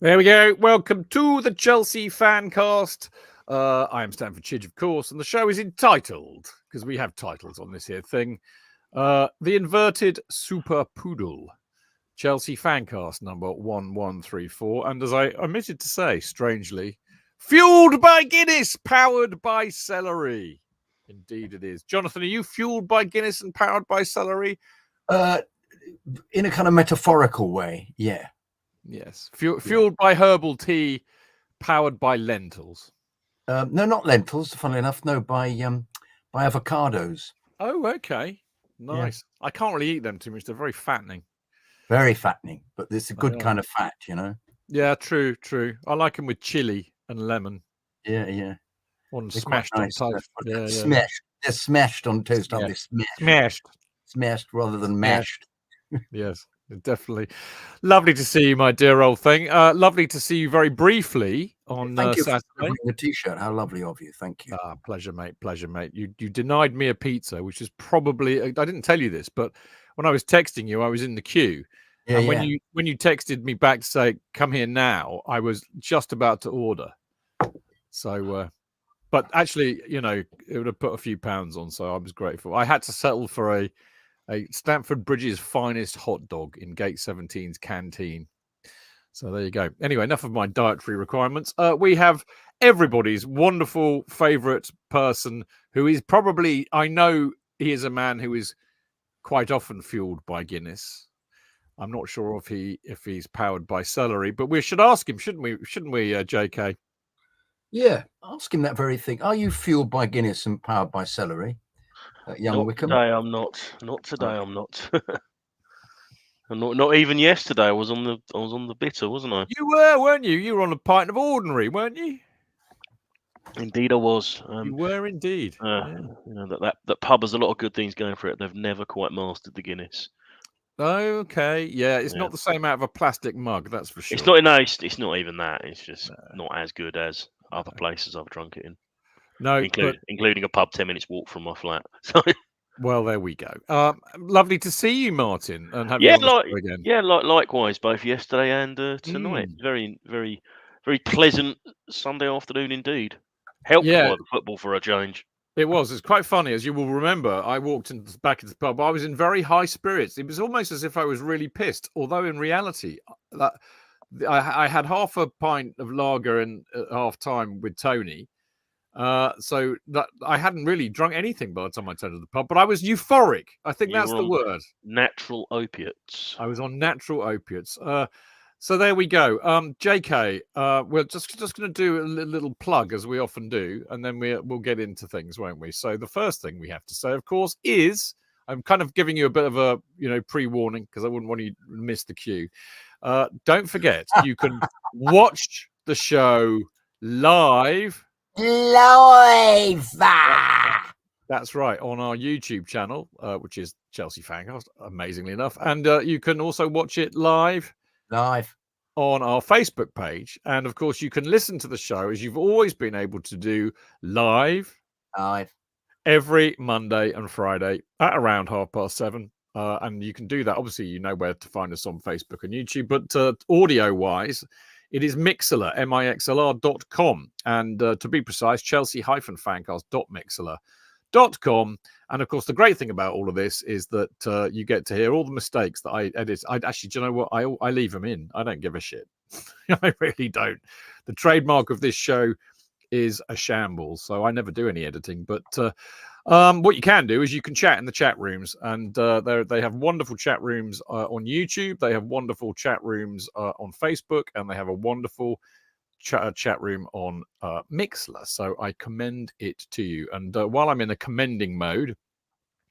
There we go. Welcome to the Chelsea FanCast. I am Stamford Chidge, of course, and the show is entitled, because we have titles on this here thing, The Inverted Super Poodle. Chelsea FanCast number 1134. And as I omitted to say, strangely, fueled by Guinness, powered by celery. Indeed it is. Jonathan, are you fueled by Guinness and powered by celery? In a kind of metaphorical way, yeah. Yes. Fueled by herbal tea, powered by lentils. No, not lentils, funnily enough. No, by avocados. Oh, okay. Nice. Yeah. I can't really eat them too much. They're very fattening. Very fattening, but it's a good kind of fat, you know? Yeah, true. I like them with chili and lemon. Yeah. One smashed nice. On toast. Yeah. Smashed. They're smashed on toast, aren't they? Smashed rather than mashed. Yes, definitely. Lovely to see you, my dear old thing. Lovely to see you very briefly on Thank you Saturday. for bringing the T-shirt. How lovely of you. Thank you. Pleasure, mate. Pleasure, mate. You denied me a pizza, which is probably... I didn't tell you this, but when I was texting you, I was in the queue. Yeah, and when you texted me back to say, come here now, I was just about to order. So... but actually, you know, it would have put a few pounds on, so I was grateful. I had to settle for a Stamford Bridge's finest hot dog in Gate 17's canteen. So there you go. Anyway, enough of my dietary requirements. We have everybody's wonderful favourite person who is probably, I know he is a man who is quite often fueled by Guinness. I'm not sure if he's powered by celery, but we should ask him, shouldn't we, JK? Yeah, ask him that very thing. Are you fueled by Guinness and powered by celery? Young Wickham? Today I'm not. Not today I'm not. And not even yesterday. I was on the bitter, wasn't I? You were, weren't you? You were on a pint of ordinary, weren't you? Indeed, I was. You were indeed. You know, that pub has a lot of good things going for it. They've never quite mastered the Guinness. Okay, yeah, it's not the same out of a plastic mug, that's for sure. It's not nice. It's not even that. It's just not as good as other places I've drunk it in. No, including a pub 10 minutes walk from my flat. So. Well, there we go. Lovely to see you, Martin, and have you on the show again. Yeah, likewise, both yesterday and tonight. Very, very, very pleasant Sunday afternoon indeed. Helped by the football for a change. It was. It's quite funny, as you will remember. I walked back into the pub. I was in very high spirits. It was almost as if I was really pissed. Although in reality, I had half a pint of lager and at half time with Tony. So that I hadn't really drunk anything by the time I turned to the pub, but I was euphoric. I think that's the word. Natural opiates. I was on natural opiates. So there we go. JK, we're just going to do a little plug as we often do, and then we'll get into things, won't we? So the first thing we have to say, of course, is I'm kind of giving you a bit of a pre-warning because I wouldn't want you to miss the cue. Don't forget, you can watch the show live. That's right, on our YouTube channel, which is Chelsea FanCast, amazingly enough. And you can also watch it live on our Facebook page. And of course, you can listen to the show as you've always been able to do live every Monday and Friday at around 7:30. And you can do that. Obviously, you know where to find us on Facebook and YouTube, but audio-wise, it is Mixlr, mixlr.com. And to be precise, chelsea-fancast.mixlr.com. And of course, the great thing about all of this is that you get to hear all the mistakes that I edit. I actually, do you know what? I leave them in. I don't give a shit. I really don't. The trademark of this show is a shambles. So I never do any editing. But what you can do is you can chat in the chat rooms, and they have wonderful chat rooms on YouTube. They have wonderful chat rooms on Facebook, and they have a wonderful chat room on Mixlr. So I commend it to you. And while I'm in a commending mode,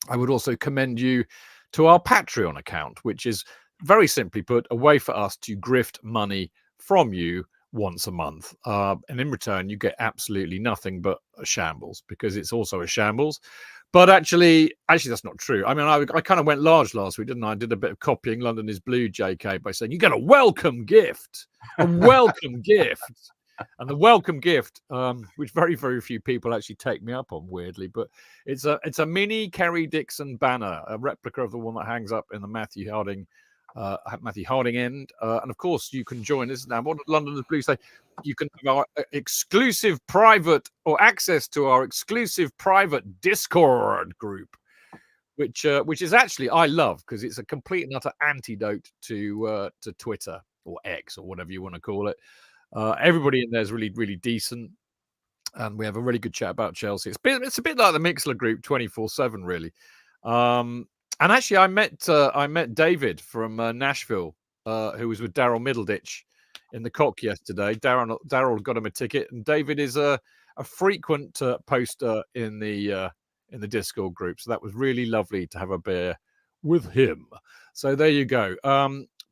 I would also commend you to our Patreon account, which is very simply put a way for us to grift money from you once a month, and in return you get absolutely nothing but a shambles, because it's also a shambles. But actually that's not true. I mean, I kind of went large last week, didn't I? I did a bit of copying London is Blue, JK, by saying you get a welcome gift, and the welcome gift, which very, very few people actually take me up on, weirdly, but it's a mini Kerry Dixon banner, a replica of the one that hangs up in the Matthew Harding Matthew Harding End. And of course, you can join us now. What Londoners Blues say, you can have our exclusive private or access to our exclusive private Discord group, which is actually I love because it's a complete and utter antidote to Twitter or X or whatever you want to call it. Everybody in there is really, really decent. And we have a really good chat about Chelsea. It's a bit like the Mixler group 24/7, really. And actually, I met David from Nashville, who was with Daryl Middleditch in the Cock yesterday. Daryl got him a ticket, and David is a frequent poster in the Discord group. So that was really lovely to have a beer with him. So there you go.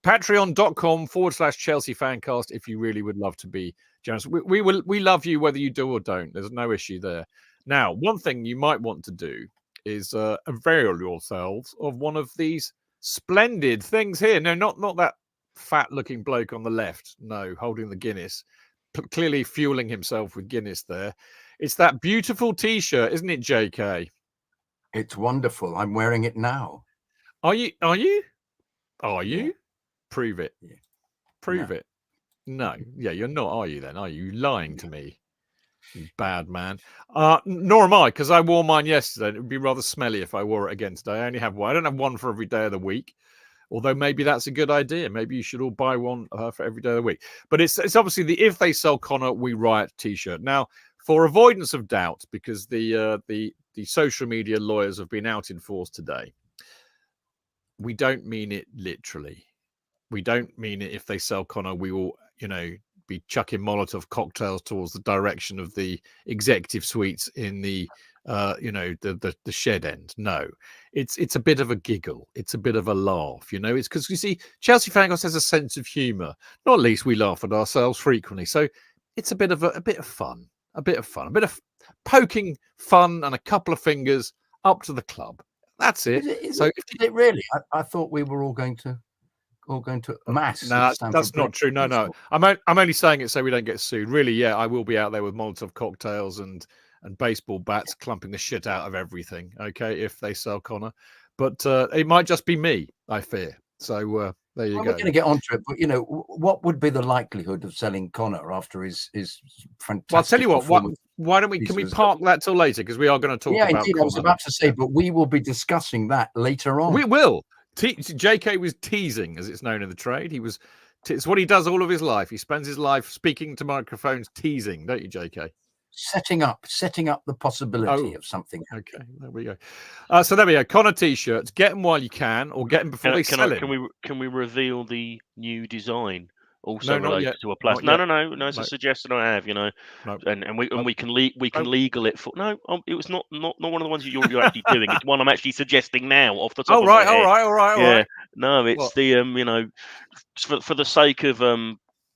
Patreon.com/Chelsea Fancast if you really would love to be generous. We love you whether you do or don't. There's no issue there. Now, one thing you might want to do is avail yourselves of one of these splendid things here. No, not that fat-looking bloke on the left. No, holding the Guinness, clearly fueling himself with Guinness there. It's that beautiful T-shirt, isn't it, JK? It's wonderful. I'm wearing it now. Are you? Yeah. Prove it. Yeah. Prove it. No. Yeah, you're not, are you then? Are you lying to me? You bad man. Nor am I, because I wore mine yesterday. It would be rather smelly if I wore it again today. I only have one. I don't have one for every day of the week. Although maybe that's a good idea. Maybe you should all buy one for every day of the week. But it's obviously the If They Sell Connor, We Riot T-shirt. Now, for avoidance of doubt, because the social media lawyers have been out in force today, we don't mean it literally. We don't mean it if they sell Connor, we will, be chucking Molotov cocktails towards the direction of the executive suites in the shed end. No, it's a bit of a giggle. It's a bit of a laugh. It's because you see, Chelsea Fancast has a sense of humour. Not least we laugh at ourselves frequently. So it's a bit of fun, a bit of poking fun and a couple of fingers up to the club. That's it. Is it really? I thought we were all going to mass. No, that's not true. No. I'm only saying it so we don't get sued. Really, yeah, I will be out there with Molotov cocktails and baseball bats, clumping the shit out of everything. Okay, if they sell Connor, but it might just be me, I fear. So there you go. We're going to get onto it, but what would be the likelihood of selling Connor after his fantastic? Well, I'll tell you what. Why don't we? Can we park that till later because we are going to talk about. Yeah, indeed. I was about to say, but we will be discussing that later on. We will. JK was teasing, as it's known in the trade. It's what he does all of his life. He spends his life speaking to microphones, teasing, don't you, JK? Setting up the possibility of something. Okay, there we go. So there we go. Connor T-shirts. Get them while you can, or get them before they sell it. Can we reveal the new design? Also no, related to a plastic. No. It's a suggestion I have. No. And we can legal it for. No, it was not one of the ones you're actually doing. It's one I'm actually suggesting now off the top of my head. All right. No, it's for the sake of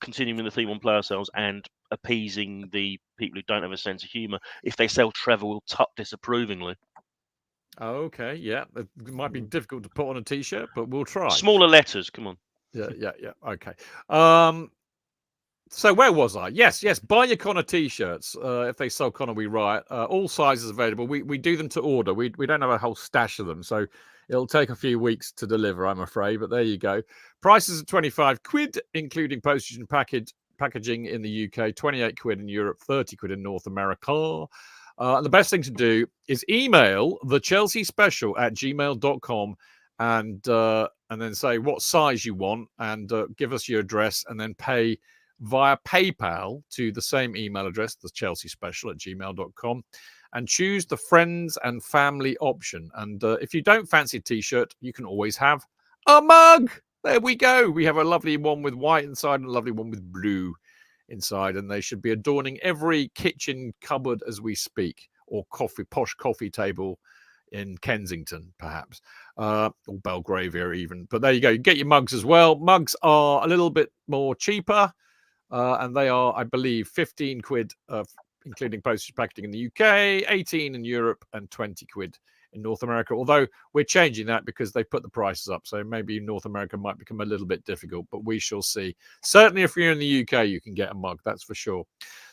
continuing the theme on player sales and appeasing the people who don't have a sense of humour. If they sell Trevor, we'll tut disapprovingly. Okay, yeah, it might be difficult to put on a T-shirt, but we'll try. Smaller letters, come on. Yeah. Okay. So where was I? Yes. Buy your Connor T-shirts if they sell Connor, We Riot. All sizes available. We do them to order. We don't have a whole stash of them, so it'll take a few weeks to deliver, I'm afraid. But there you go. Prices are 25 quid, including postage and packaging in the UK. 28 quid in Europe. 30 quid in North America. And the best thing to do is email the Chelsea Special at gmail.com and then say what size you want and give us your address and then pay via PayPal to the same email address, the Chelsea Special at gmail.com, and choose the friends and family option. And if you don't fancy a T-shirt, you can always have a mug. There we go. We have a lovely one with white inside and a lovely one with blue inside, and they should be adorning every kitchen cupboard as we speak, or posh coffee table in Kensington, perhaps, or Belgravia even. But there you go. You get your mugs as well. Mugs are a little bit more cheaper, and they are, I believe, 15 quid, including postage packaging in the UK, 18 in Europe, and 20 quid in North America. Although we're changing that because they put the prices up, so maybe North America might become a little bit difficult, but we shall see. Certainly, if you're in the UK, you can get a mug, that's for sure.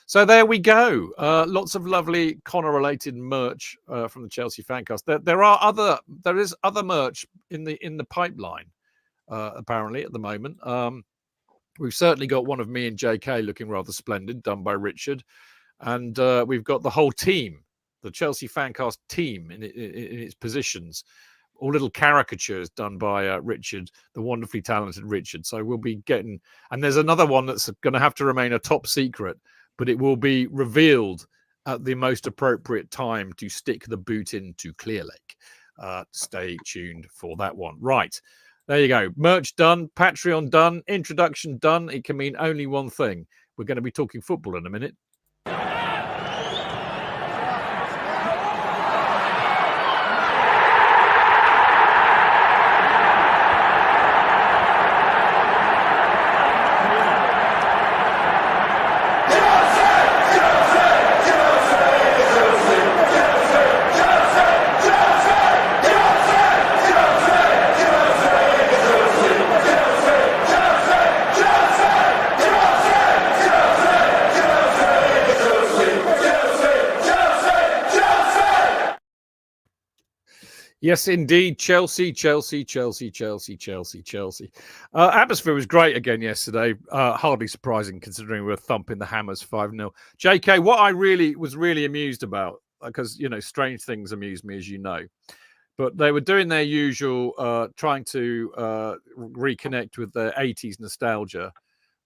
So there we go. Lots of lovely Connor-related merch from the Chelsea Fancast. There is other merch in the pipeline. apparently, at the moment. We've certainly got one of me and JK looking rather splendid, done by Richard. And we've got the whole team, the Chelsea FanCast team in its positions, all little caricatures done by Richard, the wonderfully talented Richard. So we'll be getting, and there's another one that's going to have to remain a top secret, but it will be revealed at the most appropriate time to stick the boot into Clear Lake. Stay tuned for that one. Right. There you go. Merch done. Patreon done. Introduction done. It can mean only one thing. We're going to be talking football in a minute. Yes, indeed. Chelsea. Atmosphere was great again yesterday. Hardly surprising considering we were thumping the Hammers 5-0. JK, what I was really amused about, because, strange things amuse me, as you know, but they were doing their usual, trying to reconnect with their 80s nostalgia,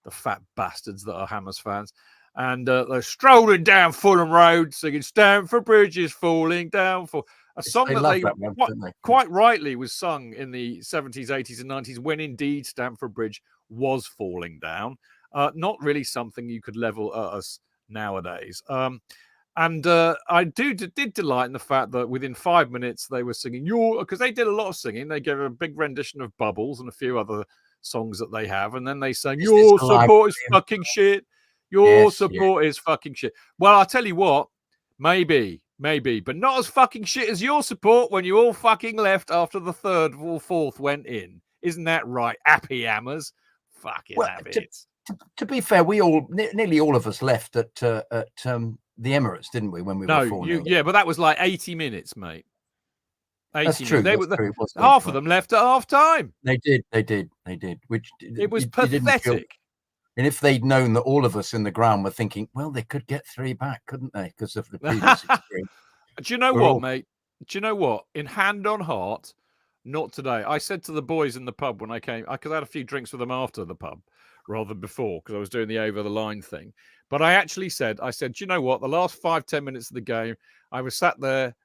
the fat bastards that are Hammers fans. And they're strolling down Fulham Road, singing Stamford Bridge is falling down for a song that quite rightly was sung in the 70s, 80s and 90s when indeed Stamford Bridge was falling down. Not really something you could level at us nowadays. And I did delight in the fact that within 5 minutes they were singing because they did a lot of singing. They gave a big rendition of Bubbles and a few other songs that they have. And then they sang, your support is fucking shit. Your support is fucking shit. Well, I'll tell you what, maybe, but not as fucking shit as your support when you all fucking left after the third or fourth went in. Isn't that right? Happy Hammers. Fucking have it. To be fair, we nearly all of us left at the Emirates, didn't we? When we were 4-0. Yeah, but that was like 80 minutes, mate. 80 That's true. Minutes. Half of them left at half time. They did. Which it was pathetic. And if they'd known that all of us in the ground were thinking, well, they could get 3 back, couldn't they? Because of the previous experience. Do you know what, mate? Do you know what? In hand on heart, not today. I said to the boys in the pub when I came, because I had a few drinks with them after the pub rather than before, because I was doing the over the line thing. But I actually said, do you know what? The last 5-10 minutes of the game, I was sat there,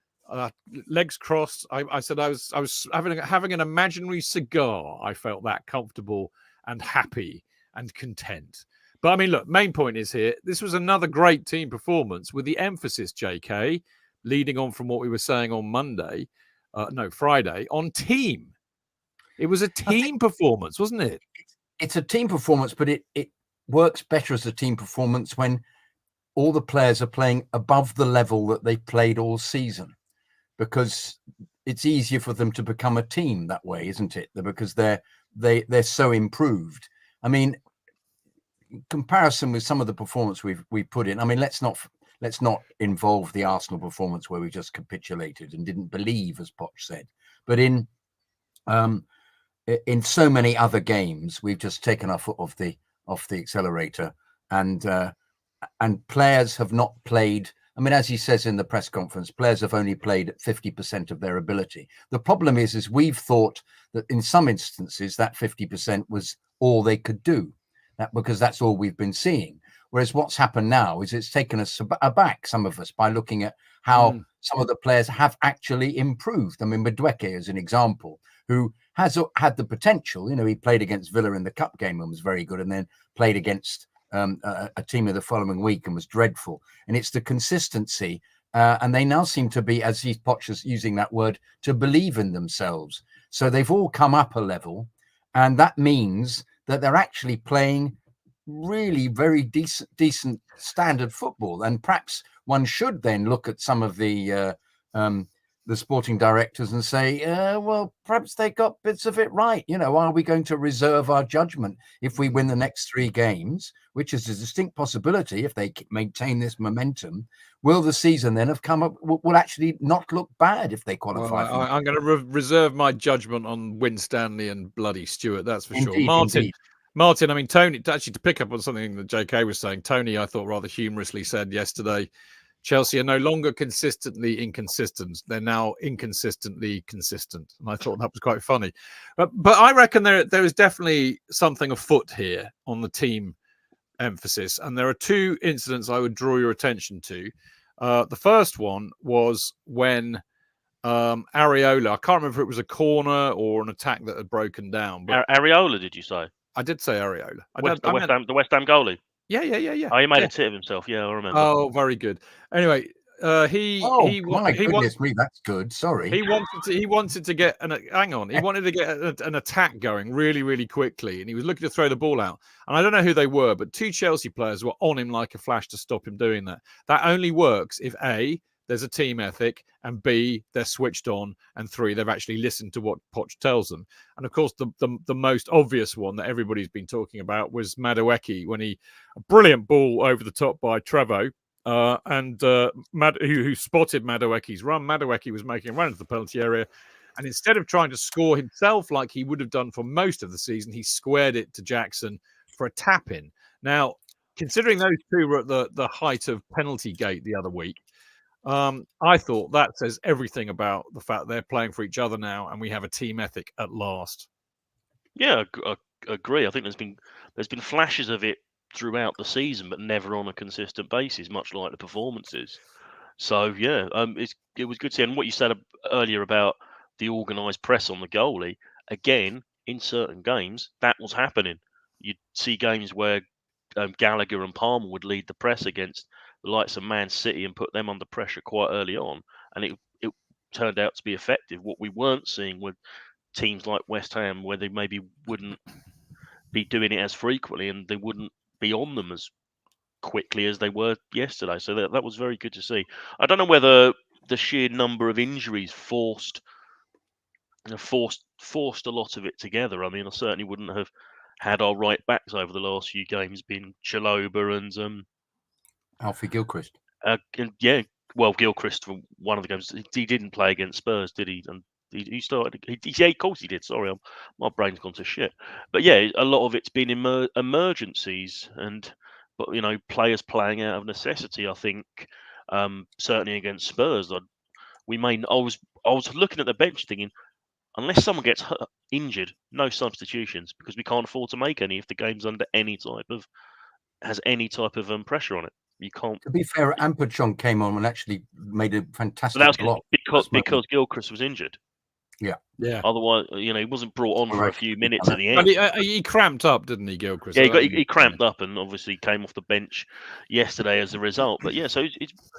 legs crossed. I said I was having an imaginary cigar. I felt that comfortable and happy and content. But I mean, look, main point is here, this was another great team performance with the emphasis, JK, leading on from what we were saying on Friday, on team. It was a team performance, wasn't it? It's a team performance, but it works better as a team performance when all the players are playing above the level that they played all season, because it's easier for them to become a team that way, isn't it? Because they're so improved. I mean, in comparison with some of the performance we put in, I mean, let's not involve the Arsenal performance where we just capitulated and didn't believe, as Poch said. But in so many other games, we've just taken our foot off the accelerator, and players have not played. I mean, as he says in the press conference, players have only played at 50% of their ability. The problem is we've thought that in some instances that 50% was all they could do, because that's all we've been seeing. Whereas what's happened now is it's taken us aback, some of us, by looking at how some of the players have actually improved. I mean, Madueke is an example, who has had the potential. He played against Villa in the cup game and was very good, and then played against a team of the following week and was dreadful. And it's the consistency. And they now seem to be, as Poch is using that word, to believe in themselves. So they've all come up a level, and that means that they're actually playing really very decent standard football. And perhaps one should then look at some of the the sporting directors and say, well, perhaps they got bits of it right. Are we going to reserve our judgment if we win the next 3 games, which is a distinct possibility if they maintain this momentum? Will the season then have come up, will actually not look bad if they qualify? Well, I'm going to reserve my judgment on Winstanley and bloody Stewart, that's for sure. Martin, I mean, Tony, actually to pick up on something that JK was saying, Tony, I thought rather humorously said yesterday, Chelsea are no longer consistently inconsistent. They're now inconsistently consistent. And I thought that was quite funny. But I reckon there is definitely something afoot here on the team emphasis. And there are 2 incidents I would draw your attention to. The first one was when Areola, I can't remember if it was a corner or an attack that had broken down. But Areola, did you say? I did say Areola. The West Ham goalie. Yeah. Oh, he made a tit of himself. Yeah, I remember. Oh, very good. Anyway, my goodness me, that's good. Sorry. He wanted to get he wanted to get an attack going really, really quickly, and he was looking to throw the ball out. And I don't know who they were, but 2 Chelsea players were on him like a flash to stop him doing that. That only works if A, there's a team ethic, and B, they're switched on, and 3, they've actually listened to what Poch tells them. And of course, the most obvious one that everybody's been talking about was Madueke, when a brilliant ball over the top by Trevo, who spotted Madueke's run. Madueke was making a run into the penalty area, and instead of trying to score himself like he would have done for most of the season, he squared it to Jackson for a tap-in. Now, considering those 2 were at the height of penalty gate the other week, I thought that says everything about the fact they're playing for each other now, and we have a team ethic at last. Yeah, I agree. I think there's been flashes of it throughout the season, but never on a consistent basis, much like the performances. So yeah, it was good to see. And what you said earlier about the organised press on the goalie, again, in certain games, that was happening. You'd see games where Gallagher and Palmer would lead the press against the likes of Man City and put them under pressure quite early on, and it turned out to be effective. What we weren't seeing with teams like West Ham, where they maybe wouldn't be doing it as frequently and they wouldn't be on them as quickly as they were yesterday. So that was very good to see. I don't know whether the sheer number of injuries forced a lot of it together. I mean, I certainly wouldn't have had our right backs over the last few games been Chalobah and Alfie Gilchrist. Well, Gilchrist for one of the games, he didn't play against Spurs, did he? And he started. Yeah, of course he did. Sorry, my brain's gone to shit. But yeah, a lot of it's been emergencies, but players playing out of necessity. I think certainly against Spurs, I was looking at the bench thinking, unless someone gets injured, no substitutions, because we can't afford to make any if the game's under has any type of pressure on it. You can't. To be fair, Ampachong came on and actually made a fantastic block because Gilchrist was injured. Yeah. Otherwise, he wasn't brought on for a few minutes at the end. But he cramped up, didn't he, Gilchrist? Yeah, he cramped up and obviously came off the bench yesterday as a result. But yeah, so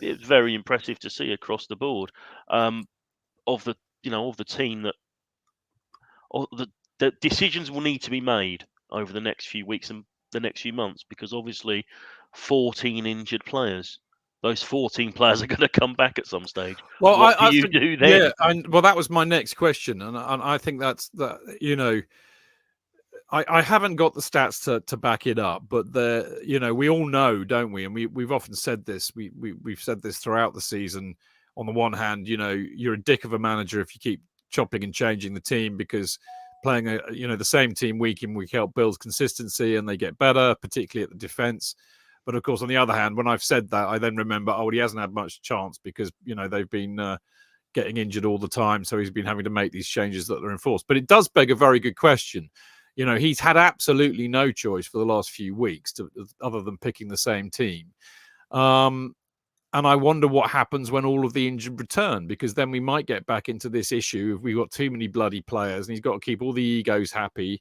it's very impressive to see across the board of the team that the decisions will need to be made over the next few weeks and the next few months, because obviously 14 injured players. Those 14 players are going to come back at some stage. Well, what do you do then? Yeah, well, that was my next question, and I think that's that. I haven't got the stats to back it up, but we all know, don't we? And we've often said this. We've said this throughout the season. On the one hand, you're a dick of a manager if you keep chopping and changing the team, because playing the same team week in, week out builds consistency and they get better, particularly at the defense. But of course, on the other hand, when I've said that, I then remember, he hasn't had much chance because they've been getting injured all the time, so he's been having to make these changes that are enforced. But it does beg a very good question. He's had absolutely no choice for the last few weeks other than picking the same team. And I wonder what happens when all of the injured return, because then we might get back into this issue if we've got too many bloody players and he's got to keep all the egos happy,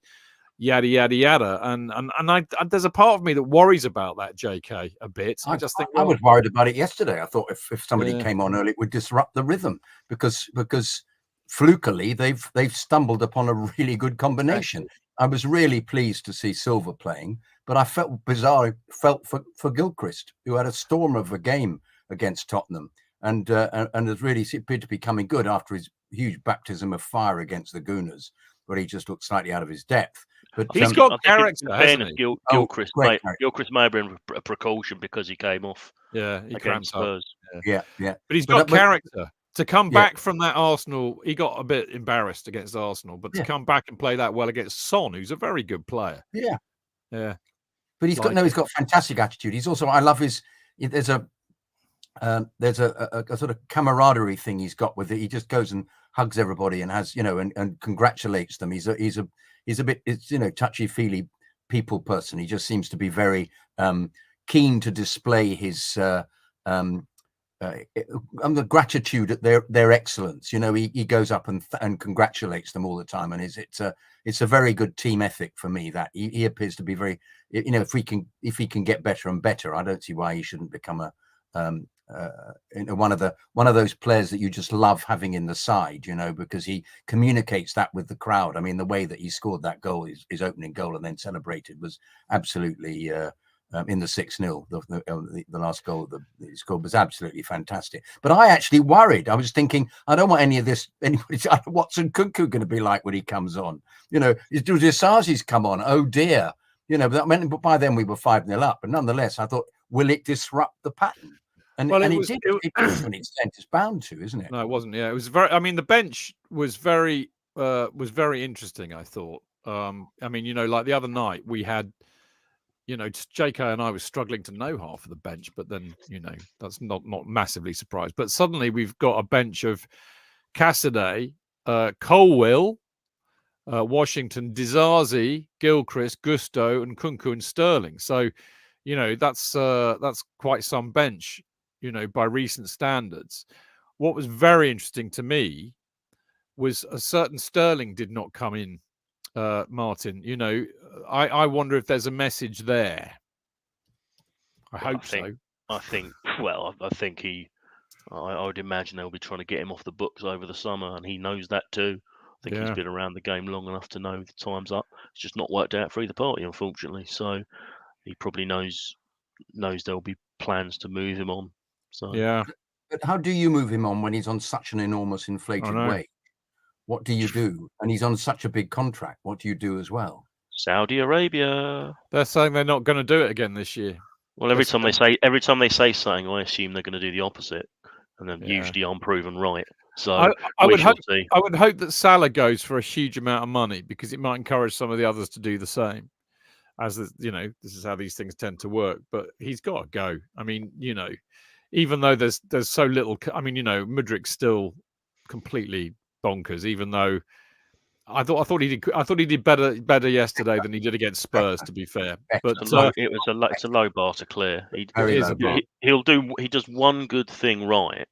yada, yada, yada. And there's a part of me that worries about that, JK, a bit. I just think... I was worried about it yesterday. I thought if somebody came on early, it would disrupt the rhythm because flukily, they've stumbled upon a really good combination. I was really pleased to see Silva playing, but I felt for Gilchrist, who had a storm of a game against Tottenham. and has really appeared to be coming good after his huge baptism of fire against the Gooners, where he just looked slightly out of his depth. But He's got character, hasn't he? Gilchrist may have been a precaution because he came off. Yeah, he against Spurs. Yeah. But he's got character. To come back from that Arsenal, he got a bit embarrassed against Arsenal, but to come back and play that well against Son, who's a very good player. Yeah. But he's he's got fantastic attitude. He's also, I love there's a sort of camaraderie thing he's got with it. He just goes and hugs everybody and has, and congratulates them. He's a bit, touchy-feely people person. He just seems to be very keen to display his the gratitude at their excellence. He goes up and congratulates them all the time, and it's a very good team ethic for me. That he appears to be very, if he can get better and better, I don't see why he shouldn't become one of those players that you just love having in the side, because he communicates that with the crowd. I mean, the way that he scored that goal, his opening goal, and then celebrated, was absolutely in the 6-0, the last goal that he scored was absolutely fantastic. But I actually worried. I was thinking, I don't want anybody. What's Nkunku going to be like when he comes on? Is Disasi's come on? Oh dear. But that meant by then we were 5-0 up. But nonetheless, I thought, will it disrupt the pattern? And it did. It did to an extent. It's bound to, isn't it? No, it wasn't. Yeah, it was very. I mean, the bench was very interesting. I thought. I mean, like the other night we had. JK and I was struggling to know half of the bench, but then, that's not massively surprised. But suddenly we've got a bench of Cassidy, Colwill, Washington, Disasi, Gilchrist, Gusto, and Nkunku and Sterling. So, that's quite some bench, by recent standards. What was very interesting to me was a certain Sterling did not come in. Martin, I wonder if there's a message there. I hope so. I think I would imagine they'll be trying to get him off the books over the summer, and he knows that too. I think he's been around the game long enough to know the time's up. It's just not worked out for either party, unfortunately. So he probably knows there'll be plans to move him on. So But how do you move him on when he's on such an enormous inflated weight? What do you do? And he's on such a big contract. What do you do as well? Saudi Arabia. They're saying they're not going to do it again this year. Well, every time they say something, I assume they're going to do the opposite, and then usually I'm proven right. So I would hope that Salah goes for a huge amount of money, because it might encourage some of the others to do the same. As this is how these things tend to work. But he's got to go. I mean, even though there's so little. I mean, Mudrik's still completely bonkers, even though I thought he did better yesterday than he did against Spurs, to be fair. But it's a low bar to clear. He does one good thing right,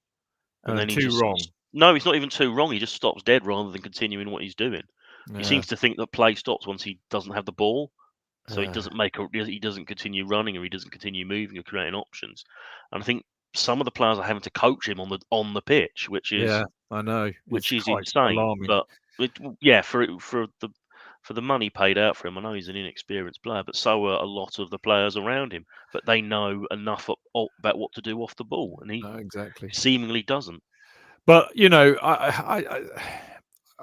and then two wrong. No, he's not even too wrong. He just stops dead rather than continuing what he's doing. He seems to think that play stops once he doesn't have the ball, so he doesn't continue running, or he doesn't continue moving or creating options. And I think some of the players are having to coach him on the pitch, which is I know, which is insane. Alarming. But for the money paid out for him, I know he's an inexperienced player, but so are a lot of the players around him. But they know enough about what to do off the ball, and he seemingly doesn't. But I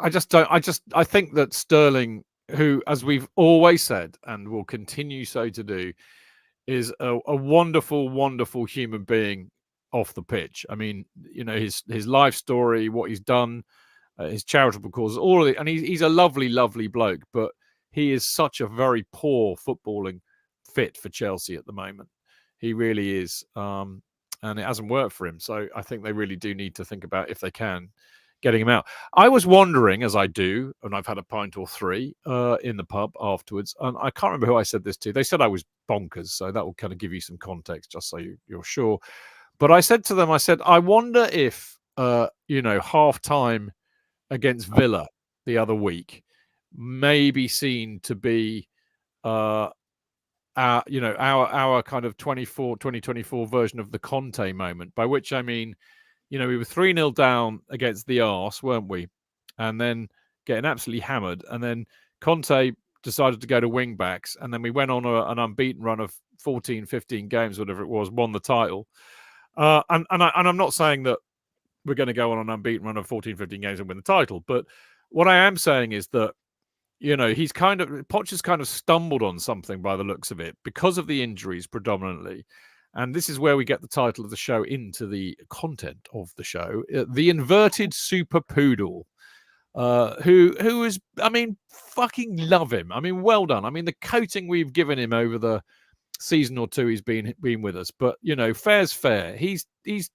think that Sterling, who, as we've always said and will continue so to do, is a wonderful, wonderful human being off the pitch. I mean, his life story, what he's done, his charitable causes, all of it, and he's a lovely, lovely bloke. But he is such a very poor footballing fit for Chelsea at the moment. He really is, and it hasn't worked for him. So I think they really do need to think about, if they can, getting him out. I was wondering, as I do, and I've had a pint or three in the pub afterwards, and I can't remember who I said this to. They said I was bonkers, so that will kind of give you some context, just so you're sure. But I said to them, I wonder if, half-time against Villa the other week may be seen to be, our kind of 2024 version of the Conte moment, by which I mean, we were 3-0 down against the Arse, weren't we? And then getting absolutely hammered. And then Conte decided to go to wing backs. And then we went on an unbeaten run of 14, 15 games, whatever it was, won the title. And I'm not saying that we're going to go on an unbeaten run of 14, 15 games and win the title, but what I am saying is that, Poch has kind of stumbled on something by the looks of it because of the injuries predominantly. And this is where we get the title of the show into the content of the show. The inverted super poodle, who is, fucking love him. Well done. The coating we've given him over the season or two he's been with us. But, fair's fair. He's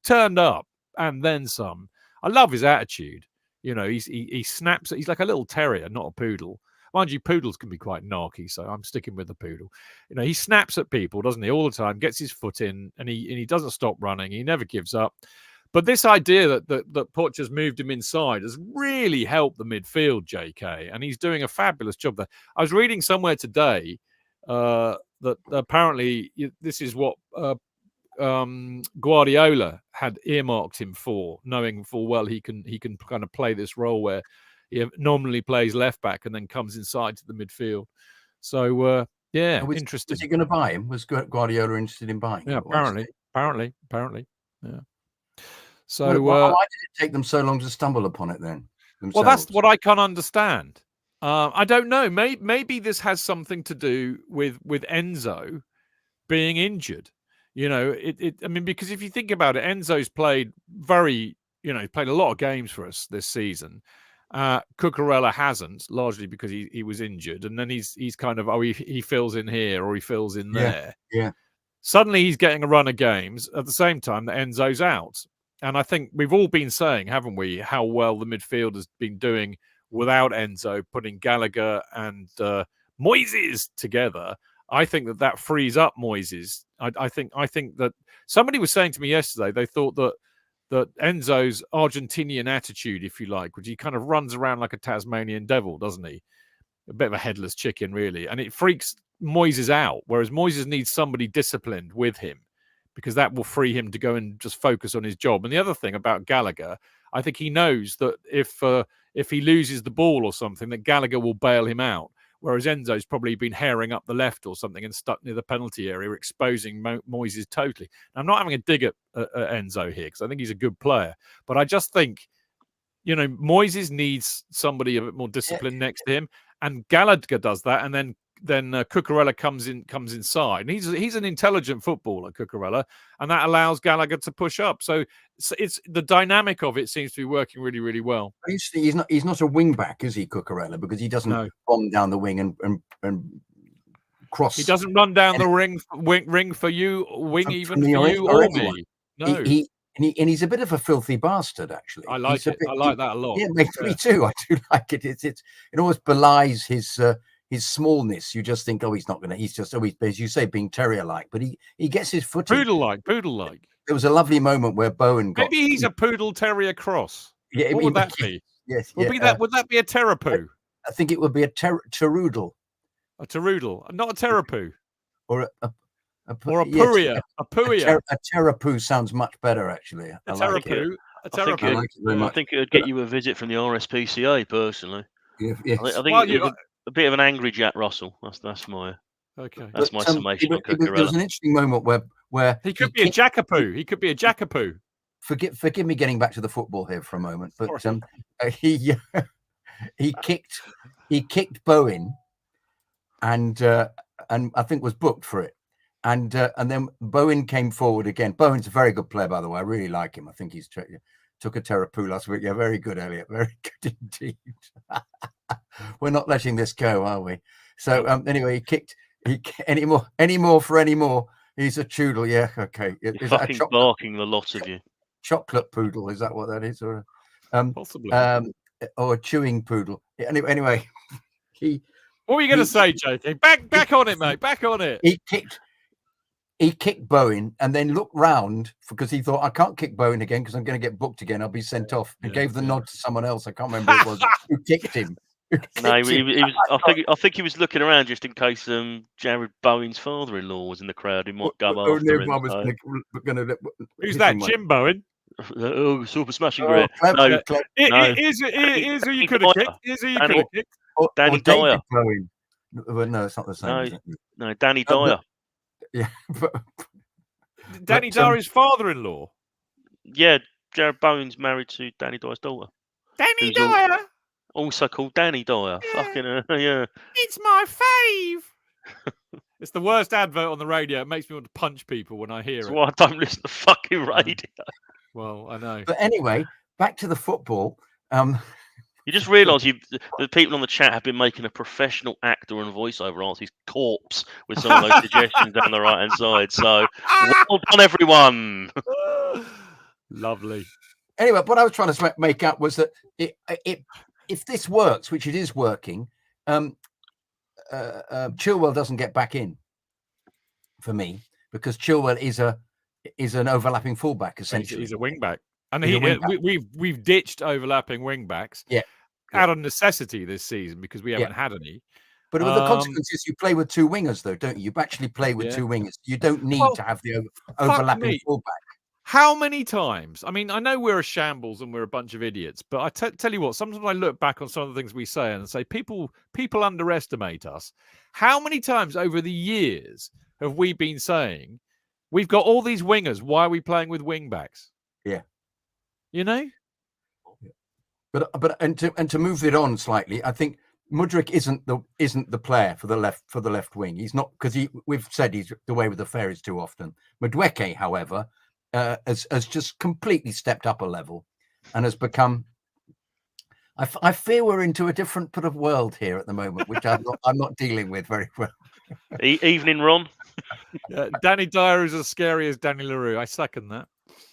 turned up and then some. I love his attitude. He snaps. He's like a little terrier, not a poodle. Mind you, poodles can be quite narky, so I'm sticking with the poodle. He snaps at people, doesn't he, all the time, gets his foot in, and he doesn't stop running. He never gives up. But this idea that Poch has moved him inside has really helped the midfield, JK, and he's doing a fabulous job there. I was reading somewhere today that apparently this is what Guardiola had earmarked him for, knowing full well he can kind of play this role where he normally plays left back and then comes inside to the midfield. So interesting. Was he going to buy him? Was Guardiola interested in buying him? Yeah, apparently. Yeah. So why did it take them so long to stumble upon it then? Themselves? Well, that's what I can't understand. I don't know. Maybe this has something to do with Enzo being injured. Because if you think about it, Enzo's played played a lot of games for us this season. Cucurella hasn't, largely because he was injured, and then he's kind of he fills in here or he fills in there. Yeah. Suddenly he's getting a run of games at the same time that Enzo's out, and I think we've all been saying, haven't we, how well the midfield has been doing without Enzo, putting Gallagher and Moises together. I think that frees up Moises. I think that somebody was saying to me yesterday they thought that Enzo's Argentinian attitude, if you like, which he kind of runs around like a Tasmanian devil, doesn't he? A bit of a headless chicken, really. And it freaks Moises out, whereas Moises needs somebody disciplined with him because that will free him to go and just focus on his job. And the other thing about Gallagher, I think he knows that if he loses the ball or something, that Gallagher will bail him out. Whereas Enzo's probably been herring up the left or something and stuck near the penalty area, exposing Moises totally. Now, I'm not having a dig at Enzo here because I think he's a good player. But I just think, Moises needs somebody a bit more disciplined next to him. And Gallagher does that. And then Cucurella comes inside. And he's an intelligent footballer, Cucurella. And that allows Gallagher to push up. So it's the dynamic of it seems to be working really, really well. He's not a wing back, is he, Cucurella? Because he doesn't bomb down the wing and cross. He doesn't run down the ring for you, even for you or me. No. And he's a bit of a filthy bastard, actually. I like it. I like that a lot. Yeah, me too. I do like it. It always belies his smallness. You just think, he's not going to. He's just always, as you say, being terrier-like. But he gets his foot poodle-like. There was a lovely moment where Bowen got. Maybe he's a poodle terrier cross. Yeah, what would that be? Yes, would that be a terrapoo? I think it would be a teroodle. A teroodle, not a terrapoo. Or a puria. A puria. A terrapoo sounds much better, actually. A terrapoo. I think it would get you a visit from the RSPCA, personally. Yeah. I think a bit of an angry Jack Russell. That's my summation. There was an interesting moment where he could be a jackapoo. He could be a jackapoo. Forgive me getting back to the football here for a moment, but he kicked Bowen, and I think was booked for it, and then Bowen came forward again. Bowen's a very good player, by the way. I really like him. I think he's took a terrapoo last week. Yeah, very good, Elliot. Very good indeed. We're not letting this go, are we? So anyway, he kicked any more for any more. He's a choodle, yeah. Okay, is that fucking barking, the lot of you. Chocolate poodle, is that what that is, or possibly, or a chewing poodle? Anyway, what were you going to say, JK? Back on it, mate. Back on it. He kicked Bowen and then looked round because he thought, I can't kick Bowen again because I'm going to get booked again. I'll be sent off. And gave the nod to someone else. I can't remember who it was who kicked him. No, he was. I think he was looking around just in case Jared Bowen's father-in-law was in the crowd. He might go after him. Who's that? Jim Bowen. Oh, super smashing great. Here's who you could have kicked. Here's who you could have kicked. Danny Dyer. No, it's not the same. No, Danny Dyer. Yeah, Danny Dyer's father-in-law. Yeah, Jared Bowen's married to Danny Dyer's daughter. Danny Dyer. Also called Danny Dyer. Yeah. Fucking yeah. It's my fave. It's the worst advert on the radio. It makes me want to punch people when I hear That's it. why I don't listen to fucking radio. Well, I know. But anyway, back to the football. You just realise the people on the chat have been making a professional actor and voiceover artist corpse with some of those suggestions down the right hand side. So well done, everyone. Lovely. Anyway, what I was trying to make out was that if this works, which it is working, Chilwell doesn't get back in for me, because Chilwell is an overlapping fullback, essentially. He's a wing back. And we've ditched overlapping wing backs out of necessity this season because we haven't had any. But with the consequences, you play with two wingers, though, don't you? You actually play with two wingers. You don't need to have the overlapping fullback. How many times? I mean, I know we're a shambles and we're a bunch of idiots, but I tell you what, sometimes I look back on some of the things we say and say people underestimate us. How many times over the years have we been saying we've got all these wingers? Why are we playing with wing backs? Yeah. You know? But to move it on slightly, I think Mudryk isn't the player for the left wing. He's not, because we've said he's the way with the fair is too often. Madueke, however, has just completely stepped up a level and has become. I fear we're into a different sort of world here at the moment, which I'm not dealing with very well. Evening, Ron. Danny Dyer is as scary as Danny LaRue. I second that.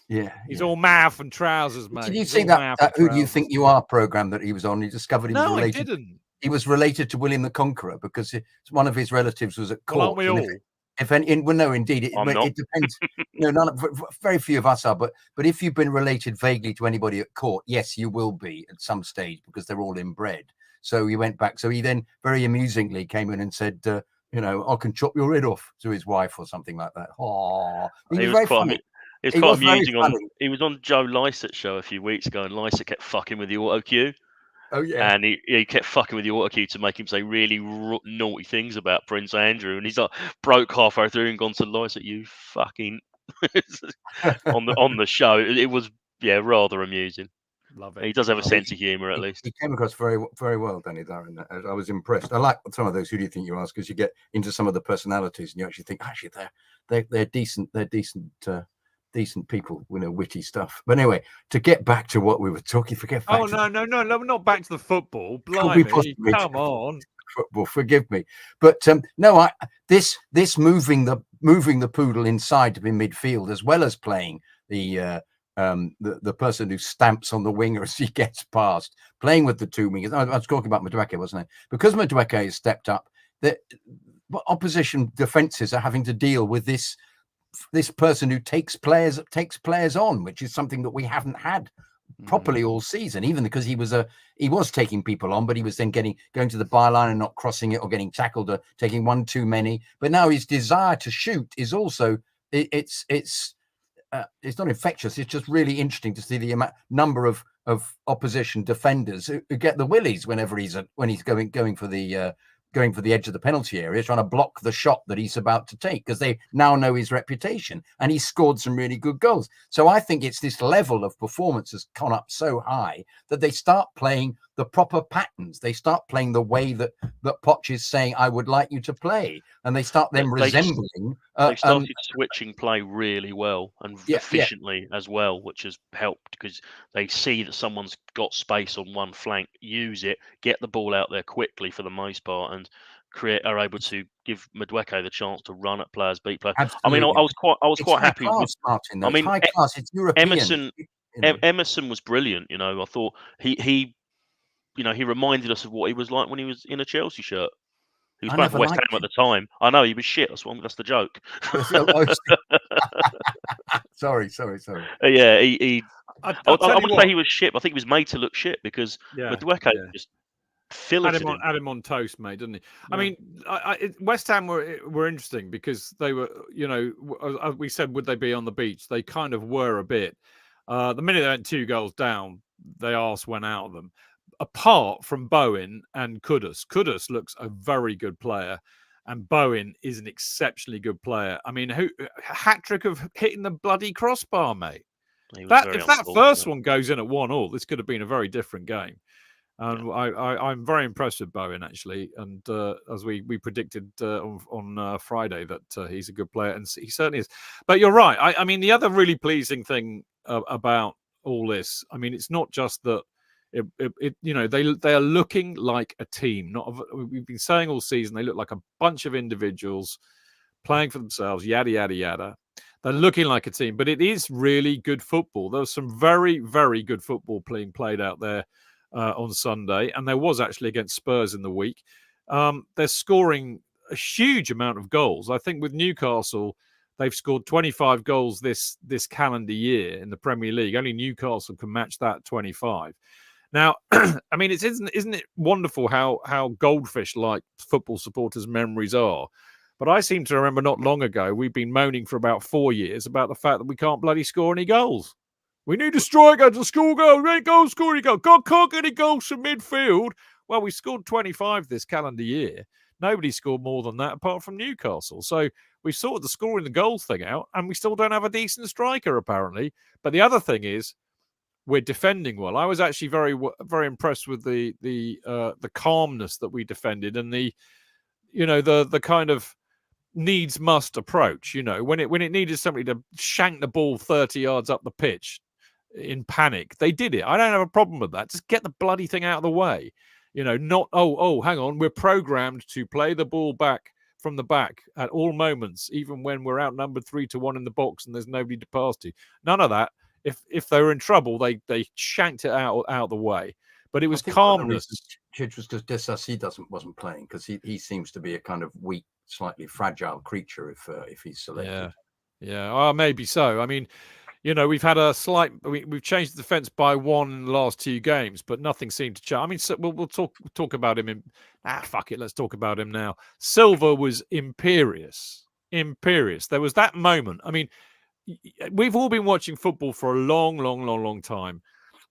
Yeah, he's all mouth and trousers, mate. Did you see that Who Do You Think You Are program that he was on? He discovered he was related. I didn't. He was related to William the Conqueror because one of his relatives was at court. Well, aren't we all? No, indeed, it depends. Very few of us are, but if you've been related vaguely to anybody at court, yes, you will be at some stage because they're all inbred. So he went back. So he then very amusingly came in and said, I can chop your head off to his wife or something like that. Oh, he was very funny. It was quite amusing. He was on Joe Lycett's show a few weeks ago, and Lycett kept fucking with the auto cue. Oh yeah, and he kept fucking with the auto cue to make him say really naughty things about Prince Andrew, and he's like broke halfway through and gone to Lycett, you fucking on the show. It was rather amusing. Love it. He does have a sense of humour, at least. He came across very, very well, Danny Dyer. I was impressed. I like some of those Who Do You Think You Are, because you get into some of the personalities and you actually think, actually, they're decent. They're decent people, witty stuff. But anyway, to get back to what we were talking, no, we're not back to the football. Blimey, come on. Football, forgive me. But this moving the Poodle inside to be midfield, as well as playing the person who stamps on the winger as he gets past, playing with the two wingers. I was talking about Madueke, wasn't I? Because Madueke has stepped up, the opposition defenses are having to deal with this person who takes players on, which is something that we haven't had properly all season, even because he was taking people on, but he was then going to the byline and not crossing it or getting tackled or taking one too many. But now his desire to shoot is also it's not infectious. It's just really interesting to see the number of opposition defenders who get the willies whenever he's going for the edge of the penalty area, trying to block the shot that he's about to take, because they now know his reputation, and he's scored some really good goals. So I think it's this level of performance has gone up so high that they start playing the proper patterns. They start playing the way that Poch is saying, I would like you to play. And they start then resembling. They started switching play really well and efficiently as well, which has helped because they see that someone's got space on one flank, use it, get the ball out there quickly for the most part, and are able to give Madueke the chance to run at players, beat players. Absolutely. I mean, I was quite happy with Martin. I mean, high class. It's European. Emerson was brilliant. I thought he reminded us of what he was like when he was in a Chelsea shirt. He was playing for West Ham at the time. I know he was shit. That's the joke. Sorry. Yeah, I would say he was shit. But I think he was made to look shit because Madueke just filleted him. Had him on toast, mate, didn't he? Yeah. I mean, West Ham were interesting because they were, as we said, would they be on the beach? They kind of were a bit. The minute they went 2 goals down, the arse went out of them. Apart from Bowen and Kudus looks a very good player, And Bowen is an exceptionally good player. I mean, hat trick of hitting the bloody crossbar, mate. If that first one goes in at 1-1, this could have been a very different game. And I'm very impressed with Bowen, actually. And as we predicted on Friday, that he's a good player, and he certainly is. But you're right. I mean, the other really pleasing thing about all this, I mean, it's not just that they are looking like a team. We've been saying all season they look like a bunch of individuals playing for themselves. Yada yada yada. They're looking like a team, but it is really good football. There was some very, very good football being played out there on Sunday, and there was actually against Spurs in the week. They're scoring a huge amount of goals. I think with Newcastle, they've scored 25 goals this calendar year in the Premier League. Only Newcastle can match that 25. Now, I mean, isn't it wonderful how goldfish-like football supporters' memories are? But I seem to remember not long ago, we've been moaning for about 4 years about the fact that we can't bloody score any goals. We need a striker to score goals. We ain't goal scoring goals. Can't get any goals from midfield. Well, we scored 25 this calendar year. Nobody scored more than that apart from Newcastle. So we've sorted the scoring the goals thing out, and we still don't have a decent striker, apparently. But the other thing is, we're defending well. I was actually very, very impressed with the calmness that we defended, and the kind of needs must approach. When it needed somebody to shank the ball 30 yards up the pitch in panic, they did it. I don't have a problem with that. Just get the bloody thing out of the way. Not hang on, we're programmed to play the ball back from the back at all moments, even when we're outnumbered 3-1 in the box and there's nobody to pass to. None of that. If they were in trouble, they shanked it out of the way. But it was calmness. Chidge was because Desassi wasn't playing, because he seems to be a kind of weak, slightly fragile creature if he's selected. Yeah, maybe so. I mean, we've had a slight. We've changed the defence by one in the last 2 games, but nothing seemed to change. I mean, so we'll talk about him. Fuck it, let's talk about him now. Silva was imperious. There was that moment. I mean, we've all been watching football for a long time.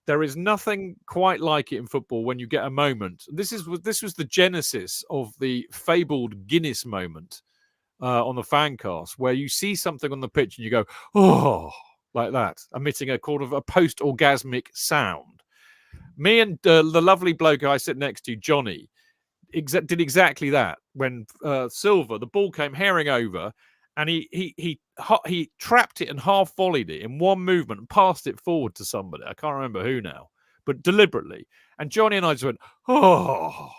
There is nothing quite like it in football when you get a moment. This was the genesis of the fabled Guinness moment on the FanCast, where you see something on the pitch and you go, oh, like that, emitting a kind of a post-orgasmic sound. Me and the lovely bloke I sit next to, Johnny, did exactly that when Silva, the ball came herring over, and he trapped it and half volleyed it in one movement and passed it forward to somebody. I can't remember who now, but deliberately. And Johnny and I just went, oh,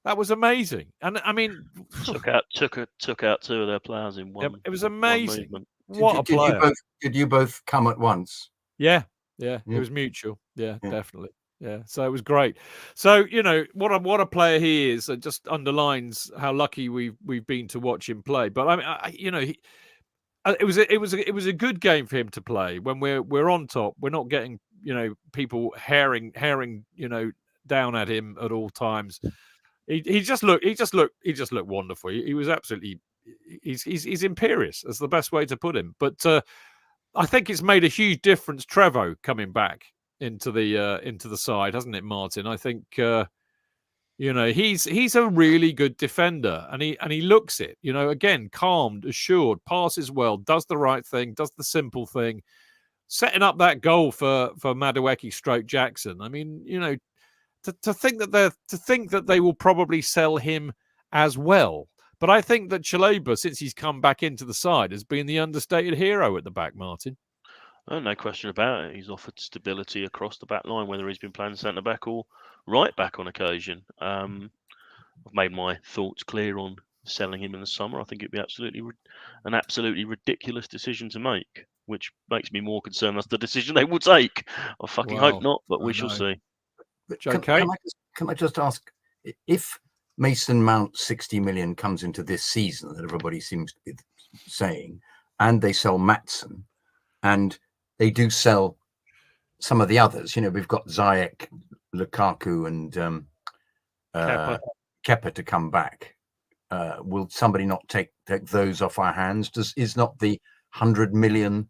that was amazing. And I mean, took out 2 of their players in one. It was amazing. What a player! Did you both come at once? Yeah. It was mutual. Yeah, definitely. Yeah, so it was great. So what a player he is. It just underlines how lucky we've been to watch him play. But I mean, it was a good game for him to play when we're on top. We're not getting people herring down at him at all times. He just looked wonderful. He was absolutely he's imperious. That's the best way to put him. But I think it's made a huge difference. Trevo coming back into the side, hasn't it, Martin? I think he's a really good defender, and he looks it. Again, calmed, assured, passes well, does the right thing, does the simple thing, setting up that goal for Madueke / Jackson. I mean, to think that they will probably sell him as well. But I think that Chalobah, since he's come back into the side, has been the understated hero at the back, Martin. Oh, no question about it. He's offered stability across the back line, whether he's been playing centre back or right back on occasion. I've made my thoughts clear on selling him in the summer. I think it'd be an absolutely ridiculous decision to make, which makes me more concerned that's the decision they will take. I fucking hope not, but we shall see. Can I just ask, if Mason Mount 60 million comes into this season that everybody seems to be saying, and they sell Maatsen, and they do sell some of the others, we've got Ziyech, Lukaku, and Kepa to come back. Will somebody not take those off our hands? Is not the 100 million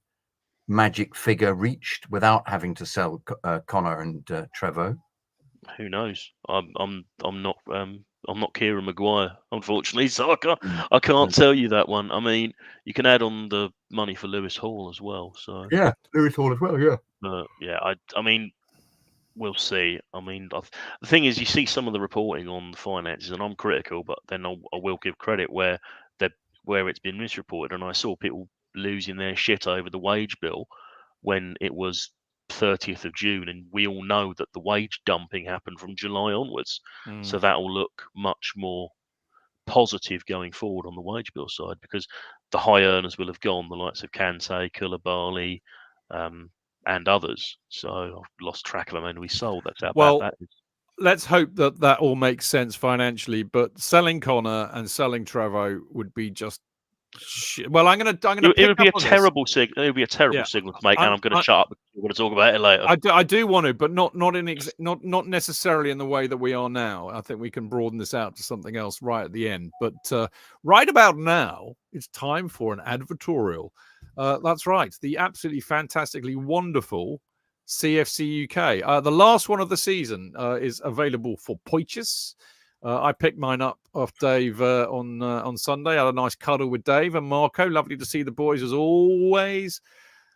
magic figure reached without having to sell Connor and Trevo? Who knows? I'm not I'm not Kieran Maguire, unfortunately, so I can't tell you that one. I mean, you can add on the money for Lewis Hall as well. So Yeah, Lewis Hall as well. Yeah. yeah, I mean, we'll see. I mean, the thing is, you see some of the reporting on the finances, and I'm critical, but then I will give credit where it's been misreported, and I saw people losing their shit over the wage bill when it was 30th of June, and we all know that the wage dumping happened from July onwards. So that will look much more positive going forward on the wage bill side, because the high earners will have gone, the likes of Kante, Koulibaly, and others. So I've lost track of them, and we sold. That's how bad that is. Let's hope that all makes sense financially, but selling Connor and selling Trevo would be just shit. Well, I'm gonna. It would be a terrible signal. It would be a terrible signal to make, and I'm going to shut up because we're going to talk about it later. I do want to, but not necessarily in the way that we are now. I think we can broaden this out to something else right at the end. But right about now, it's time for an advertorial. That's right, the absolutely fantastically wonderful CFC UK. The last one of the season is available for purchase. I picked mine up off Dave on Sunday. I had a nice cuddle with Dave and Marco. Lovely to see the boys as always.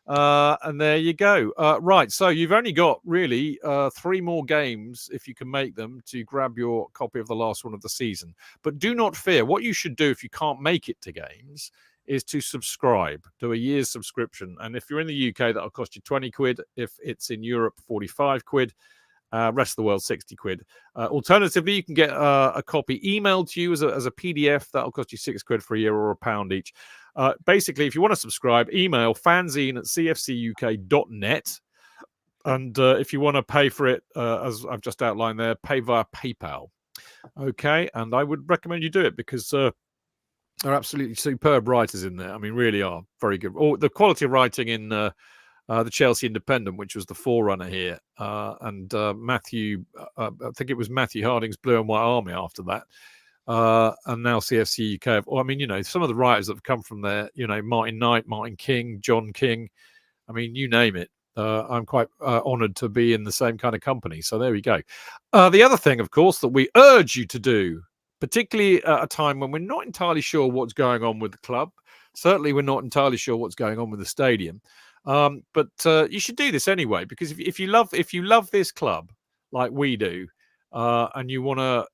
And there you go. Right, so you've only got really 3 more games, if you can make them, to grab your copy of the last one of the season. But do not fear. What you should do if you can't make it to games is to subscribe, do a year's subscription. And if you're in the UK, that'll cost you 20 quid. If it's in Europe, 45 quid. Rest of the world, 60 quid. Alternatively, you can get a copy emailed to you as a PDF. That'll cost you 6 quid for a year or £1 each. Basically, if you want to subscribe, email fanzine@cfcuk.net. And if you want to pay for it, as I've just outlined there, pay via PayPal. Okay, and I would recommend you do it because they're absolutely superb writers in there. I mean, really are very good. The quality of writing in the Chelsea Independent, which was the forerunner here, and Matthew, I think it was Matthew Harding's Blue and White Army after that, and now CFC UK. I mean, some of the writers that have come from there, Martin Knight, Martin King, John King, I mean, you name it. I'm quite honoured to be in the same kind of company. So there we go. The other thing, of course, that we urge you to do, particularly at a time when we're not entirely sure what's going on with the club, certainly we're not entirely sure what's going on with the stadium. But you should do this anyway, because if you love this club like we do, and you want to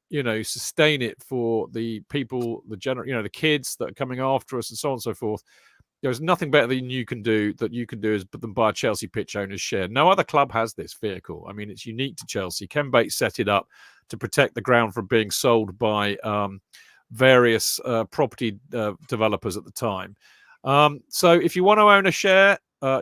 sustain it for the people, the kids that are coming after us, and so on and so forth, there's nothing better than you can do than buy a Chelsea pitch owner's share. No other club has this vehicle. I mean, it's unique to Chelsea. Ken Bates set it up to protect the ground from being sold by various property developers at the time. So if you want to own a share,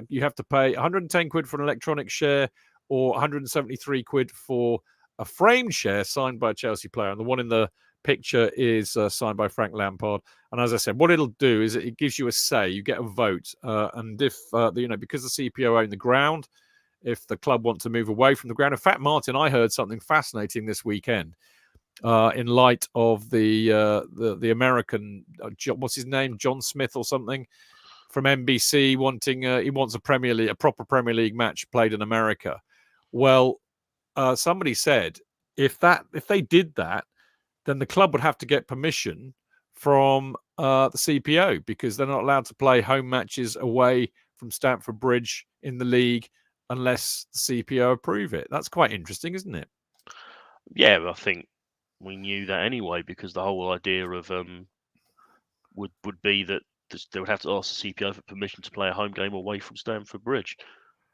you have to pay 110 quid for an electronic share or 173 quid for a framed share signed by a Chelsea player. And the one in the picture is signed by Frank Lampard. And as I said, what it'll do is it gives you a say. You get a vote. And if, because the CPO own the ground, if the club want to move away from the ground. In fact, Martin, I heard something fascinating this weekend in light of the American, what's his name, John Smith or something, from NBC wanting he wants a proper Premier League match played in America. Well, somebody said if they did that, then the club would have to get permission from the CPO, because they're not allowed to play home matches away from Stamford Bridge in the league unless the CPO approve it. That's quite interesting, isn't it? Yeah, I think we knew that anyway, because the whole idea of would be that they would have to ask the CPO for permission to play a home game away from Stamford Bridge.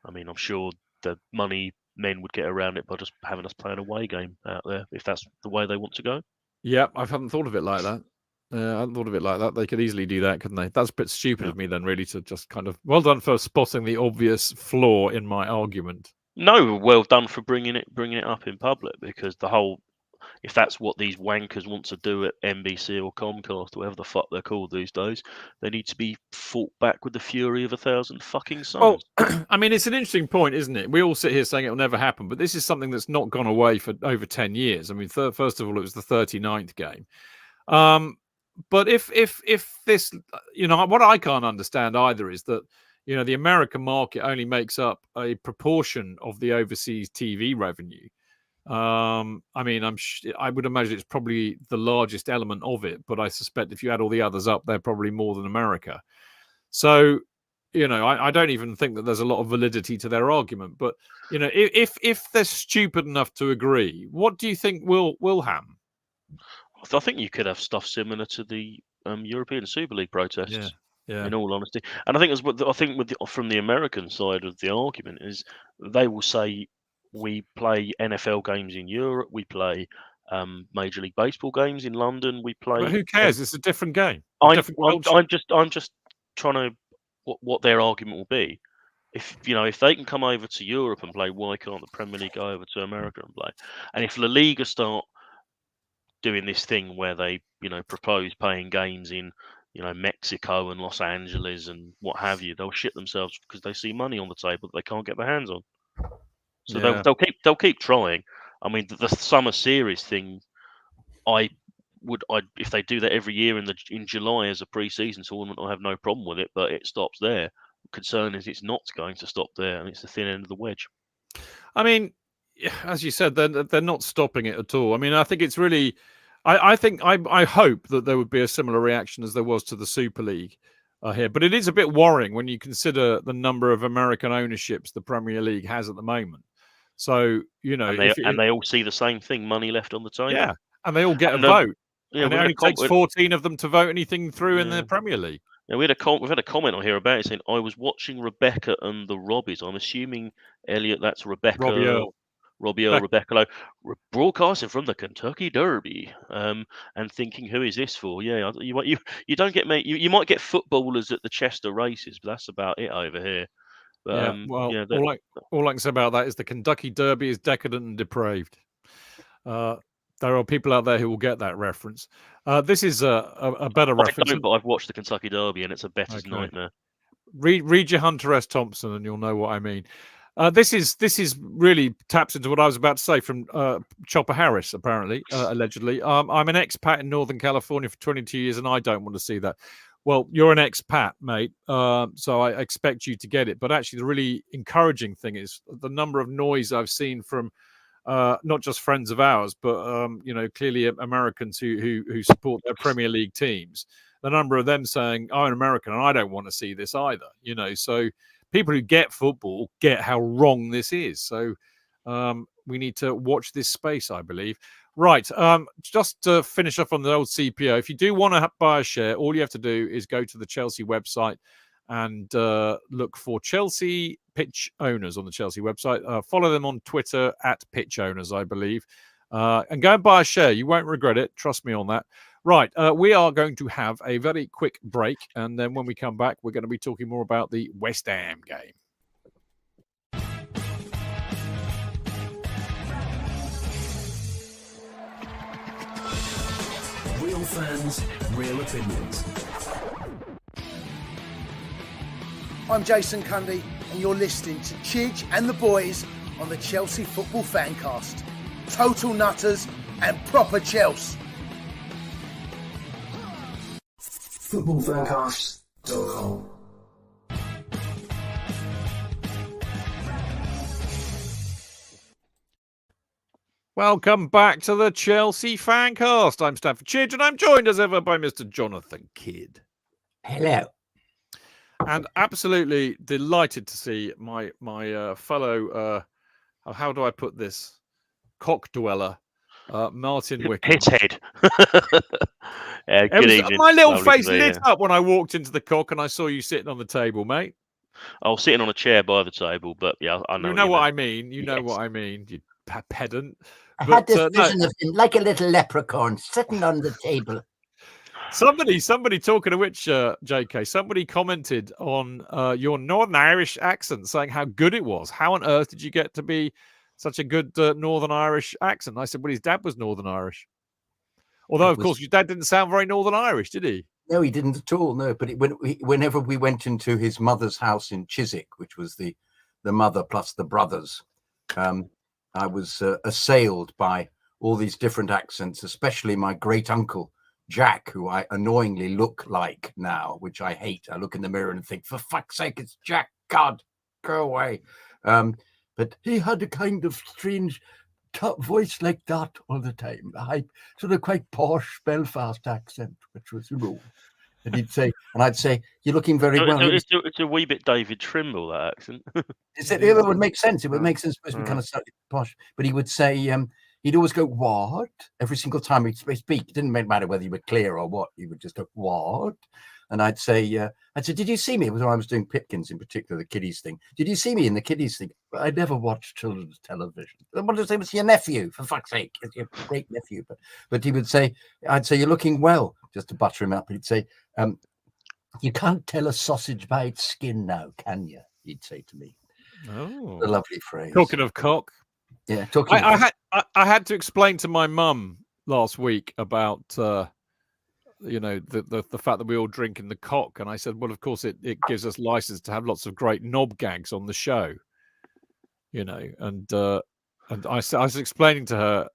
I mean, I'm sure the money men would get around it by just having us play an away game out there, if that's the way they want to go. Yeah, I haven't thought of it like that. I hadn't thought of it like that. They could easily do that, couldn't they? That's a bit stupid of me then, really, to just kind of... Well done for spotting the obvious flaw in my argument. No, well done for bringing it up in public, because the whole... If that's what these wankers want to do at NBC or Comcast, whatever the fuck they're called these days, they need to be fought back with the fury of 1,000 fucking suns. Well, I mean, it's an interesting point, isn't it? We all sit here saying it'll never happen, but this is something that's not gone away for over 10 years. I mean, first of all, it was the 39th game. But if this, what I can't understand either is that, the American market only makes up a proportion of the overseas TV revenue. I mean, I would imagine it's probably the largest element of it, but I suspect if you add all the others up, they're probably more than America. So, I don't even think that there's a lot of validity to their argument. But if they're stupid enough to agree, what do you think will happen? I think you could have stuff similar to the European Super League protests. Yeah. In all honesty, and I think from the American side of the argument is they will say we play NFL games in Europe, we play Major League Baseball games in London, we play. But who cares? It's a different game. I'm just trying to what their argument will be. If they can come over to Europe and play, why can't the Premier League go over to America and play? And if La Liga start doing this thing where they propose paying games in Mexico and Los Angeles and what have you, they'll shit themselves because they see money on the table that they can't get their hands on. So they'll keep trying. I mean, the summer series thing, if they do that every year in July as a pre-season tournament, I have no problem with it. But it stops there. The concern is it's not going to stop there, and it's the thin end of the wedge. I mean, as you said, they're not stopping it at all. I mean, I think it's really. I hope that there would be a similar reaction as there was to the Super League here. But it is a bit worrying when you consider the number of American ownerships the Premier League has at the moment. So, and they all see the same thing: money left on the table. Yeah, and they all get a vote. Yeah, and it only takes 14 of them to vote anything through in the Premier League. Yeah, we've had a comment on here about it saying, I was watching Rebecca and the Robbies. I'm assuming, Elliot, that's Rebecca. Robbie Earl, Rebecca Lowe, broadcasting from the Kentucky Derby, and thinking, who is this for? Yeah, you don't get you might get footballers at the Chester races, but that's about it over here. But, all I can say about that is the Kentucky Derby is decadent and depraved. There are people out there who will get that reference. This is a better reference. But I've watched the Kentucky Derby and it's a bettor's nightmare. Read your Hunter S. Thompson and you'll know what I mean. This is really taps into what I was about to say from Chopper Harris, apparently, allegedly. I'm an expat in Northern California for 22 years and I don't want to see that. Well, you're an expat, mate, so I expect you to get it. But actually, the really encouraging thing is the number of noise I've seen from not just friends of ours, but clearly Americans who support their Premier League teams. The number of them saying, "I'm an American and I don't want to see this either." So people who get football get how wrong this is. So we need to watch this space, I believe. Right. Just to finish off on the old CPO, if you do want to buy a share, all you have to do is go to the Chelsea website and look for Chelsea Pitch Owners on the Chelsea website. Follow them on Twitter at Pitch Owners, I believe. And go and buy a share. You won't regret it. Trust me on that. Right. We are going to have a very quick break. And then when we come back, we're going to be talking more about the West Ham game. Real fans, real opinions. I'm Jason Cundy, and you're listening to Chidge and the boys on the Chelsea Football Fancast. Total nutters and proper Chelsea. Footballfancast.com. Welcome back to the Chelsea Fancast. I'm Stamford Chidge, and I'm joined as ever by Mr. Jonathan Kydd. Hello. And absolutely delighted to see my fellow, how do I put this, cock dweller, Martin Wickham. Piss head. Good evening. My little face lit up when I walked into the cock and I saw you sitting on the table, mate. I was sitting on a chair by the table, but yeah, I know. You know what I mean. You know what I mean, you pedant. I had this vision of him like a little leprechaun sitting on the table. Somebody talking of which, JK, somebody commented on your Northern Irish accent, saying how good it was. How on earth did you get to be such a good Northern Irish accent? I said, well, his dad was Northern Irish. Although, of course, your dad didn't sound very Northern Irish, did he? No, he didn't at all. No, but whenever we went into his mother's house in Chiswick, which was the mother plus the brothers, I was assailed by all these different accents, especially my great uncle, Jack, who I annoyingly look like now, which I hate. I look in the mirror and think, for fuck's sake, it's Jack. God, go away. But he had a kind of strange voice like that all the time. I sort of quite posh Belfast accent, which was, and he'd say, and I'd say, "You're looking very well." It's a wee bit David Trimble, that accent. It would make sense. It would make sense supposed to be kind of slightly posh. But he would say, he'd always go, "What?" Every single time he'd speak. It didn't matter whether you were clear or what. He would just go, "What?" And I'd say, "Did you see me?" It was when I was doing Pipkins, in particular, the kiddies thing. "Did you see me in the kiddies thing?" I never watched children's television. What does it was your nephew, for fuck's sake? It's your great nephew. But he would say, I'd say, "You're looking well," just to butter him up. He'd say, "You can't tell a sausage by its skin now, can you?" He'd say to me. Oh, A lovely phrase. talking of cock. Yeah, I had to explain to my mum last week about the fact that we all drink in the cock, and I said, well, of course it gives us license to have lots of great knob gags on the show, and I was explaining to her,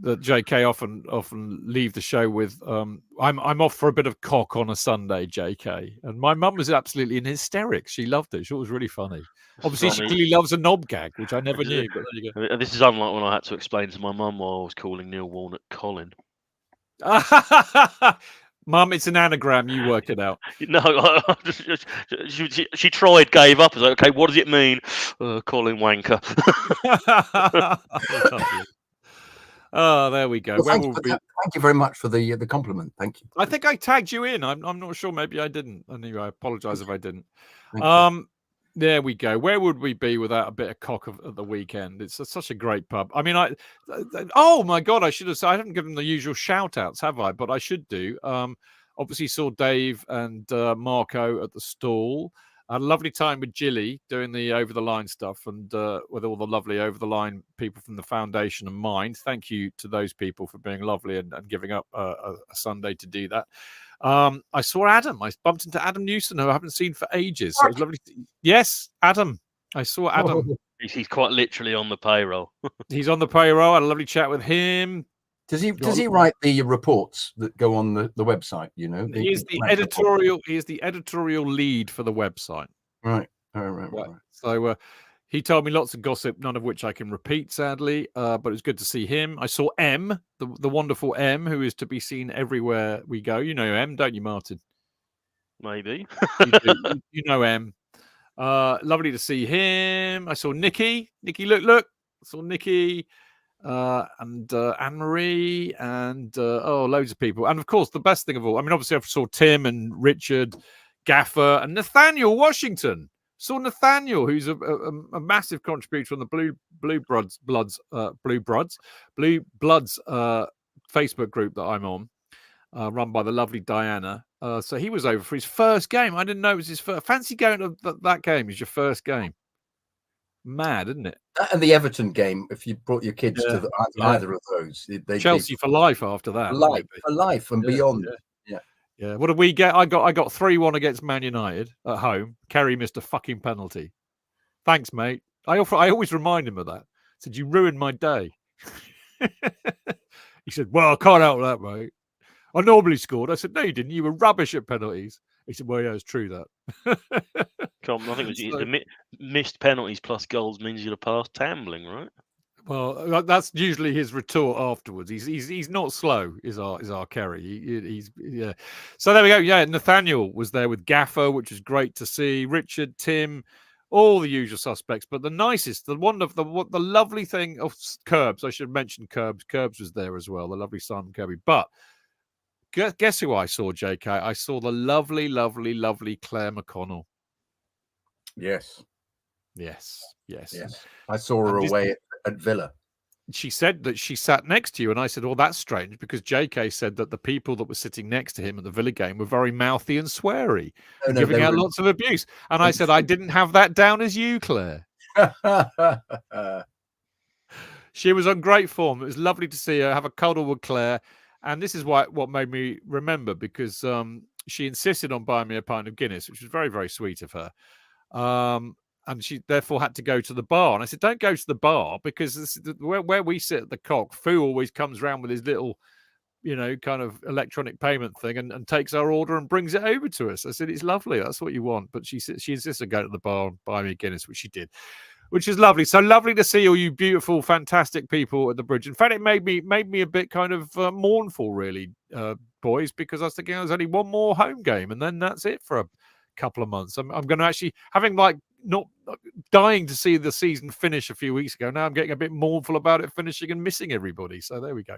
that JK often leave the show with I'm off for a bit of cock on a Sunday, JK, and my mum was absolutely in hysterics. She loved it. She thought it was really funny. Obviously, she clearly loves a knob gag, which I never knew. But there you go. This is unlike when I had to explain to my mum why I was calling Neil Warnock Colin. Mum, it's an anagram. You work it out. No, she tried, gave up. I was like, okay, what does it mean? Colin Wanker. Oh, there we go. Well, thank you very much for the compliment. Thank you. I think I tagged you in. I'm not sure. Maybe I didn't. Anyway, I apologise if I didn't. There we go. Where would we be without a bit of cock at the weekend? It's such a great pub. I mean, oh my God, I should have said, I haven't given the usual shout outs, have I? But I should do. Obviously saw Dave and Marco at the stall. I had a lovely time with Jilly doing the over the line stuff, and with all the lovely over the line people from the foundation and Mind. Thank you to those people for being lovely and giving up a Sunday to do that. I saw Adam. I bumped into Adam Newson, who I haven't seen for ages. So it was lovely. Yes, Adam. I saw Adam. He's quite literally on the payroll. He's on the payroll. I had a lovely chat with him. Does he write the reports that go on the website? He is the editorial. He is the editorial lead for the website. Right. Right. So he told me lots of gossip, none of which I can repeat, sadly. But it was good to see him. I saw M, the wonderful M, who is to be seen everywhere we go. You know M, don't you, Martin? Maybe. You know M. Lovely to see him. I saw Nikki. Nikki, look. I saw Nikki. And Anne-Marie and loads of people. And of course, the best thing of all, I mean, obviously I saw Tim and Richard, Gaffer and Nathaniel Washington. Saw Nathaniel, who's a massive contributor on the Blue Bloods Facebook group that I'm on, run by the lovely Diana. So he was over for his first game. I didn't know it was his first. Fancy going to that game is your first game. Mad, isn't it? That and the Everton game, if you brought your kids to either of those, Chelsea for life after that. For life and beyond. Yeah. What did we get? I got 3-1 against Man United at home. Kerry missed a fucking penalty. Thanks, mate. I always remind him of that. I said, you ruined my day. He said, well, I can't help that, mate. I normally scored. I said, no, you didn't. You were rubbish at penalties. He said, well, yeah, it's true that. I think the missed penalties plus goals means you'd have passed Tambling, right? Well, that's usually his retort afterwards. He's not slow. Is our Kerry? He's yeah. So there we go. Yeah, Nathaniel was there with Gaffer, which is great to see. Richard, Tim, all the usual suspects. But the nicest, the lovely thing of Curbs. I should mention Curbs. Curbs was there as well. The lovely Simon Kirby. But guess who I saw, JK? I saw the lovely, lovely, lovely Claire McConnell. Yes. I saw her away at Villa. She said that she sat next to you, and I said, "Oh, that's strange," because JK said that the people that were sitting next to him at the Villa game were very mouthy and sweary, giving out lots of abuse. And I said, "I didn't have that down as you, Claire." She was on great form. It was lovely to see her have a cuddle with Claire, and this is what made me remember, because she insisted on buying me a pint of Guinness, which was very, very sweet of her. And she therefore had to go to the bar. And I said, don't go to the bar, because where we sit at the Cock, Fu always comes round with his little, kind of electronic payment thing and takes our order and brings it over to us. I said, it's lovely. That's what you want. But she insisted on going to the bar and buy me a Guinness, which she did. which is lovely. So lovely to see all you beautiful, fantastic people at the bridge. In fact, it made me a bit kind of mournful, really, boys, because I was thinking there's only one more home game, and then that's it for a couple of months. I'm going to actually, having like not dying to see the season finish a few weeks ago. Now I'm getting a bit mournful about it finishing and missing everybody. So there we go.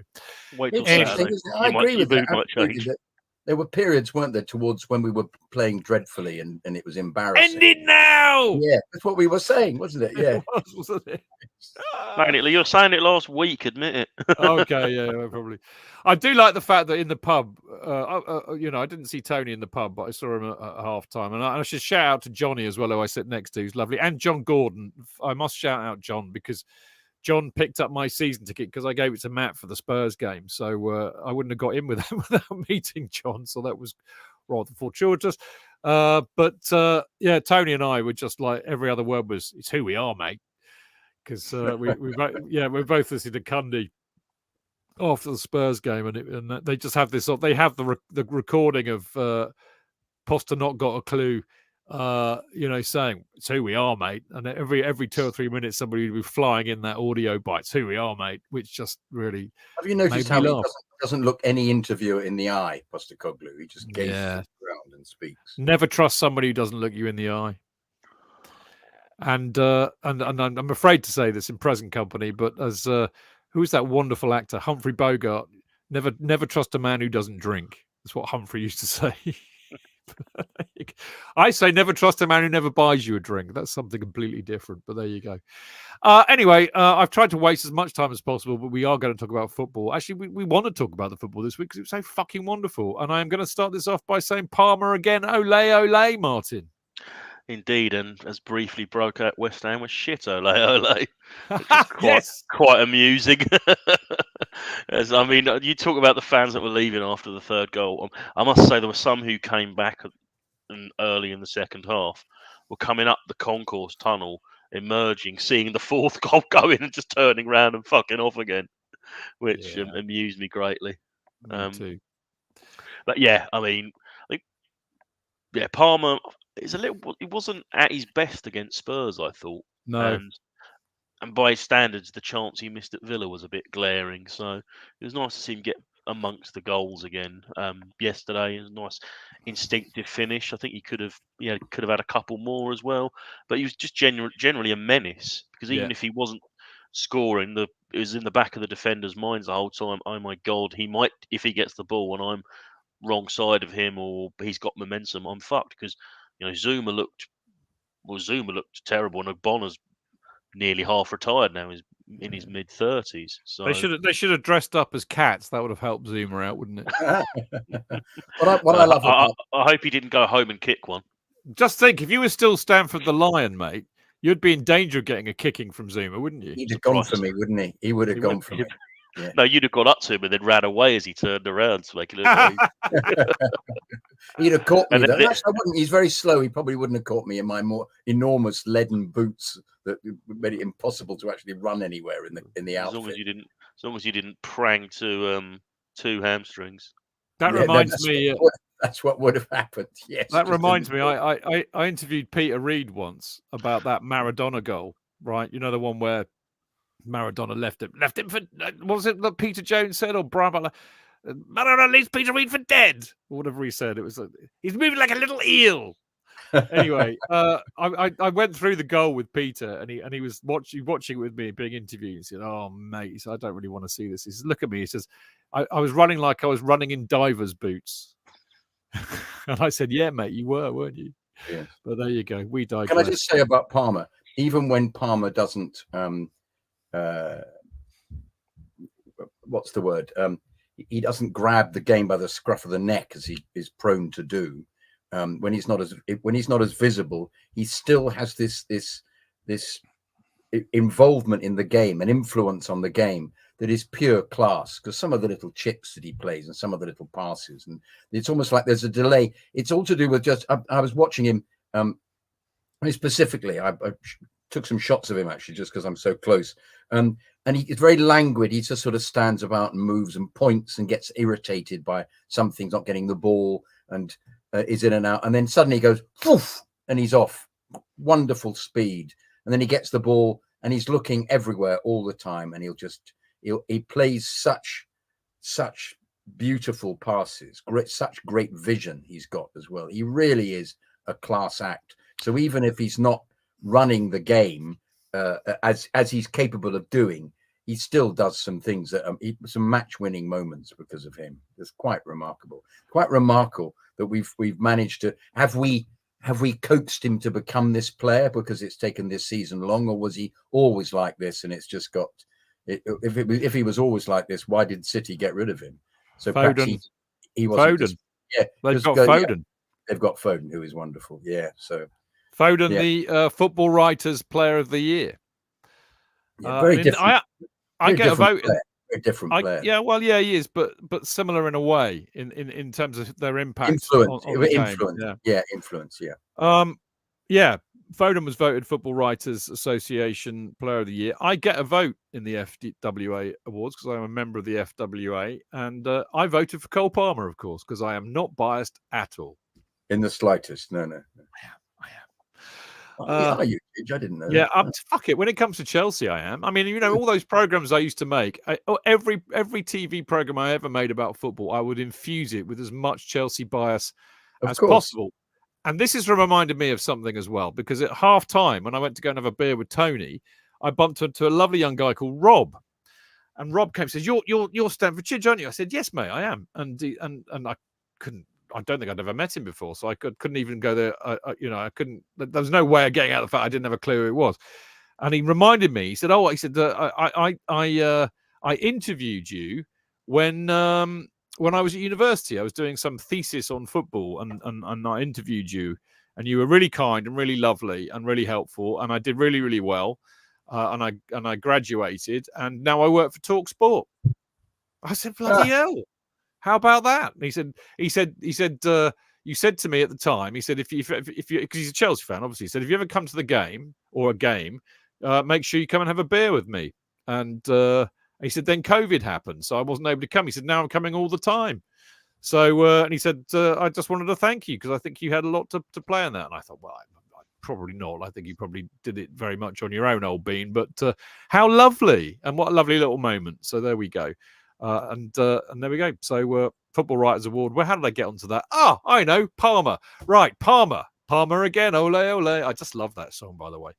Wait till Interesting, Saturday. isn't it? I agree with Your that. mood might Absolutely. change. That there were periods, weren't there, towards when we were playing dreadfully and it was embarrassing. End it now. Yeah, that's what we were saying, wasn't it? Yeah. It was, wasn't it? Magnet, you're saying it last week, admit it. Okay, yeah, probably. I do like the fact that in the pub, you know, I didn't see Tony in the pub, but I saw him at half time. And I should shout out to Johnny as well, who I sit next to, who's lovely. And John Gordon. I must shout out John because John picked up my season ticket because I gave it to Matt for the Spurs game. So I wouldn't have got in with him without meeting John. So that was rather fortuitous. But yeah, Tony and I were just like, every other word was, it's who we are, mate. Because we're both listening to Cundy after the Spurs game, and they just have this. They have the recording of Poster not got a clue, you know, saying it's who we are, mate. And every 2 or 3 minutes, somebody would be flying in that audio bite. It's who we are, mate. Which just really have you noticed how he doesn't look any interviewer in the eye, Postecoglou? He just gazes at the ground and speaks. Never trust somebody who doesn't look you in the eye. And I'm afraid to say this in present company, but as who's that wonderful actor, Humphrey Bogart? Never trust a man who doesn't drink. That's what Humphrey used to say. I say never trust a man who never buys you a drink. That's something completely different, but there you go. Anyway, I've tried to waste as much time as possible, but we are going to talk about football. Actually, we want to talk about the football this week because it was so fucking wonderful. And I am going to start this off by saying Parma again. Ole, ole, Martin. Indeed, and as briefly broke out, West Ham was shit, ole, ole. Which is quite amusing. As I mean, you talk about the fans that were leaving after the third goal. I must say there were some who came back early in the second half, were coming up the concourse tunnel, emerging, seeing the fourth goal go in and just turning around and fucking off again, which amused me greatly. Me too. But yeah, I mean, Parma. It wasn't at his best against Spurs, I thought. No. And by his standards, the chance he missed at Villa was a bit glaring. So it was nice to see him get amongst the goals again. Yesterday, it was a nice instinctive finish. I think he could have had a couple more as well. But he was just generally a menace because even if he wasn't scoring, it was in the back of the defenders' minds the whole time. Oh my God, he might, if he gets the ball and I'm wrong side of him or he's got momentum, I'm fucked because. You know, Zuma looked terrible, and O'Bonner's nearly half retired now. He's in his mid-30s. So they should have dressed up as cats. That would have helped Zuma out, wouldn't it? what I love about... I hope he didn't go home and kick one. Just think, if you were still Stamford the Lion, mate, you'd be in danger of getting a kicking from Zuma, wouldn't you? He'd have gone for me, wouldn't he? He would have gone for me. Yeah. No, you'd have gone up to him and then ran away as he turned around to make it look He'd have caught me. Actually, I wouldn't. He's very slow. He probably wouldn't have caught me in my more enormous leaden boots that made it impossible to actually run anywhere in the outfit. As long as you didn't prang to two hamstrings. That reminds me. That's what would have happened. Yes. That reminds me. I interviewed Peter Reid once about that Maradona goal. Right, you know, the one where Maradona left him for, what was it that Peter Jones said, or Brian Butler? Maradona leaves Peter Reid for dead, or whatever he said. It was he's moving like a little eel. Anyway, I went through the goal with Peter, and he was watching it with me, being interviewed. He said, "Oh mate," he said, "I don't really want to see this." He says, "Look at me." He says, "I was running like I was running in divers' boots," and I said, "Yeah, mate, you were, weren't you?" Yeah. But there you go. We digress. Can I just say about Parma? Even when Parma doesn't. What's the word? He doesn't grab the game by the scruff of the neck as he is prone to do. When he's not as visible, he still has this involvement in the game, an influence on the game that is pure class. Because some of the little chips that he plays and some of the little passes, and it's almost like there's a delay. It's all to do with just. I was watching him. Specifically, I took some shots of him actually, just because I'm so close. And he's very languid. He just sort of stands about and moves and points and gets irritated by some things, not getting the ball, and is in and out. And then suddenly he goes, poof, and he's off. Wonderful speed. and then he gets the ball and he's looking everywhere all the time, and he plays such beautiful passes, such great vision he's got as well. He really is a class act. So even if he's not running the game as he's capable of doing, he still does some things that some match-winning moments because of him. It's quite remarkable. Quite remarkable that we've managed to have we coaxed him to become this player because it's taken this season long, or was he always like this and it's just got? If he was always like this, why did City get rid of him? So perhaps he wasn't. Foden. Yeah, They've got Foden. Yeah, they've got Foden, who is wonderful. Yeah, so Foden, the Football Writers Player of the Year. Yeah, very different. I get a vote. Very different player. Yeah, well, yeah, he is, but similar in a way in terms of their impact. Influence. On the Influence. game. Yeah, influence. Yeah. Yeah. Foden was voted Football Writers Association Player of the Year. I get a vote in the FWA Awards because I'm a member of the FWA, and I voted for Cole Palmer, of course, because I am not biased at all. In the slightest. No. I am. Are you? I didn't know. Yeah, fuck it. When it comes to Chelsea, I am. I mean, all those programs I used to make, every TV program I ever made about football, I would infuse it with as much Chelsea bias as possible. And this has reminded me of something as well, because at half time, when I went to go and have a beer with Tony, I bumped into a lovely young guy called Rob. And Rob came and says, You're Stamford Chidge, aren't you? I said, Yes, mate, I am. And I couldn't. I don't think I'd ever met him before, so I couldn't even go there. I couldn't. There was no way of getting out of the fact I didn't have a clue who it was. And he reminded me. He said, I interviewed you when I was at university. I was doing some thesis on football, and I interviewed you, and you were really kind and really lovely and really helpful, and I did really, really well, and I graduated, and now I work for TalkSport. I said, bloody hell. How about that? And he said, you said to me at the time, he said, if you, because he's a Chelsea fan, obviously, he said, if you ever come to the game or a game, make sure you come and have a beer with me. And he said, then COVID happened, so I wasn't able to come. He said, now I'm coming all the time. So, and he said, I just wanted to thank you because I think you had a lot to play in that. And I thought, well, probably not. I think you probably did it very much on your own, old bean. But how lovely, and what a lovely little moment. So there we go. And there we go. So Football Writers Award. How did I get onto that? Oh, I know. Palmer. Right. Palmer again. Ole, ole. I just love that song, by the way.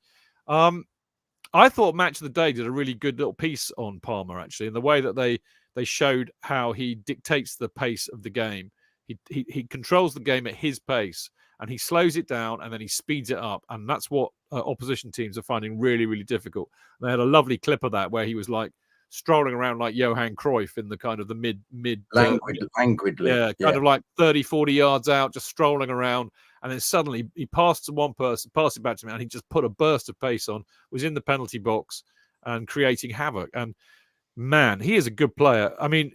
I thought Match of the Day did a really good little piece on Palmer, actually, in the way that they showed how he dictates the pace of the game. He controls the game at his pace, and he slows it down, and then he speeds it up. And that's what opposition teams are finding really, really difficult. They had a lovely clip of that where he was like, strolling around like Johan Cruyff in the kind of the mid languidly. Yeah, kind of like 30, 40 yards out, just strolling around. And then suddenly he passed to one person, passed it back to me, and he just put a burst of pace on, was in the penalty box and creating havoc. And man, he is a good player. I mean,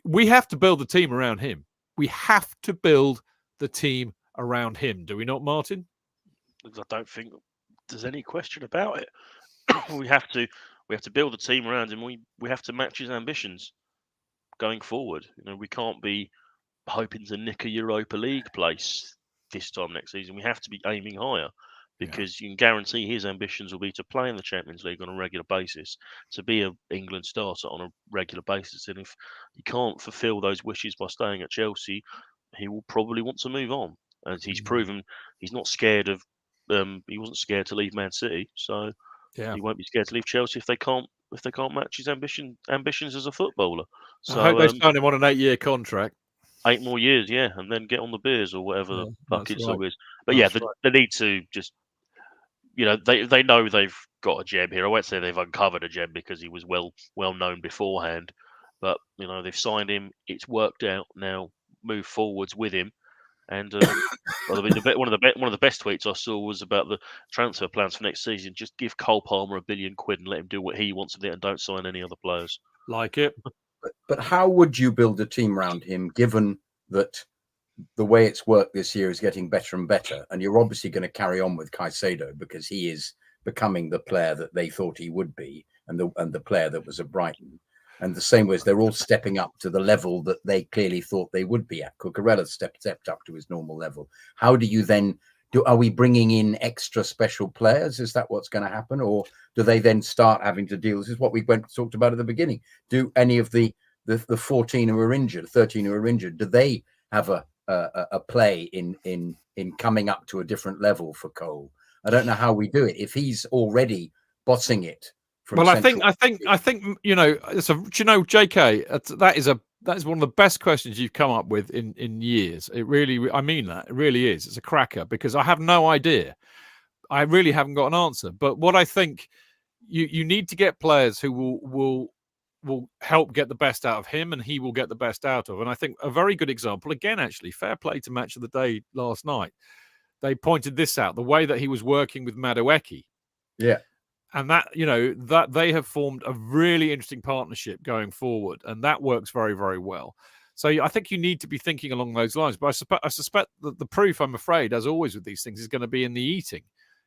we have to build the team around him. We have to build the team around him. Do we not, Martin? I don't think there's any question about it. We have to build a team around him. We have to match his ambitions going forward. We can't be hoping to nick a Europa League place this time next season. We have to be aiming higher because you can guarantee his ambitions will be to play in the Champions League on a regular basis, to be an England starter on a regular basis. And if he can't fulfil those wishes by staying at Chelsea, he will probably want to move on. And he's proven he's not scared of. He wasn't scared to leave Man City, so. Yeah. He won't be scared to leave Chelsea if they can't match his ambitions as a footballer. So I hope they sign him on an 8-year contract. 8 more years, yeah, and then get on the beers or whatever the fuck it all is. But they need to just, they know they've got a gem here. I won't say they've uncovered a gem because he was well known beforehand, but they've signed him. It's worked out. Now move forwards with him. And one of the best tweets I saw was about the transfer plans for next season. Just give Cole Palmer £1 billion and let him do what he wants with it, and don't sign any other players. Like it. But how would you build a team around him, given that the way it's worked this year is getting better and better, and you're obviously going to carry on with Caicedo because he is becoming the player that they thought he would be, and the player that was at Brighton. And the same way as they're all stepping up to the level that they clearly thought they would be at. Cucurella stepped up to his normal level. How do you then Are we bringing in extra special players? Is that what's going to happen, or do they then start having to deal? This is what we talked about at the beginning. Do any of the 14 who are injured, 13 who are injured, do they have a play in coming up to a different level for Cole? I don't know how we do it if he's already bossing it. Well, I think you know. Do you know, JK? That is one of the best questions you've come up with in years. It really, I mean that. It really is. It's a cracker because I have no idea. I really haven't got an answer. But what I think you need to get players who will help get the best out of him, and he will get the best out of. And I think a very good example, again, actually, fair play to Match of the Day last night. They pointed this out: the way that he was working with Madueke. Yeah. And that, you know, that they have formed a really interesting partnership going forward, and that works very, very well. So I think you need to be thinking along those lines. But I suspect that the proof, I'm afraid, as always with these things, is going to be in the eating.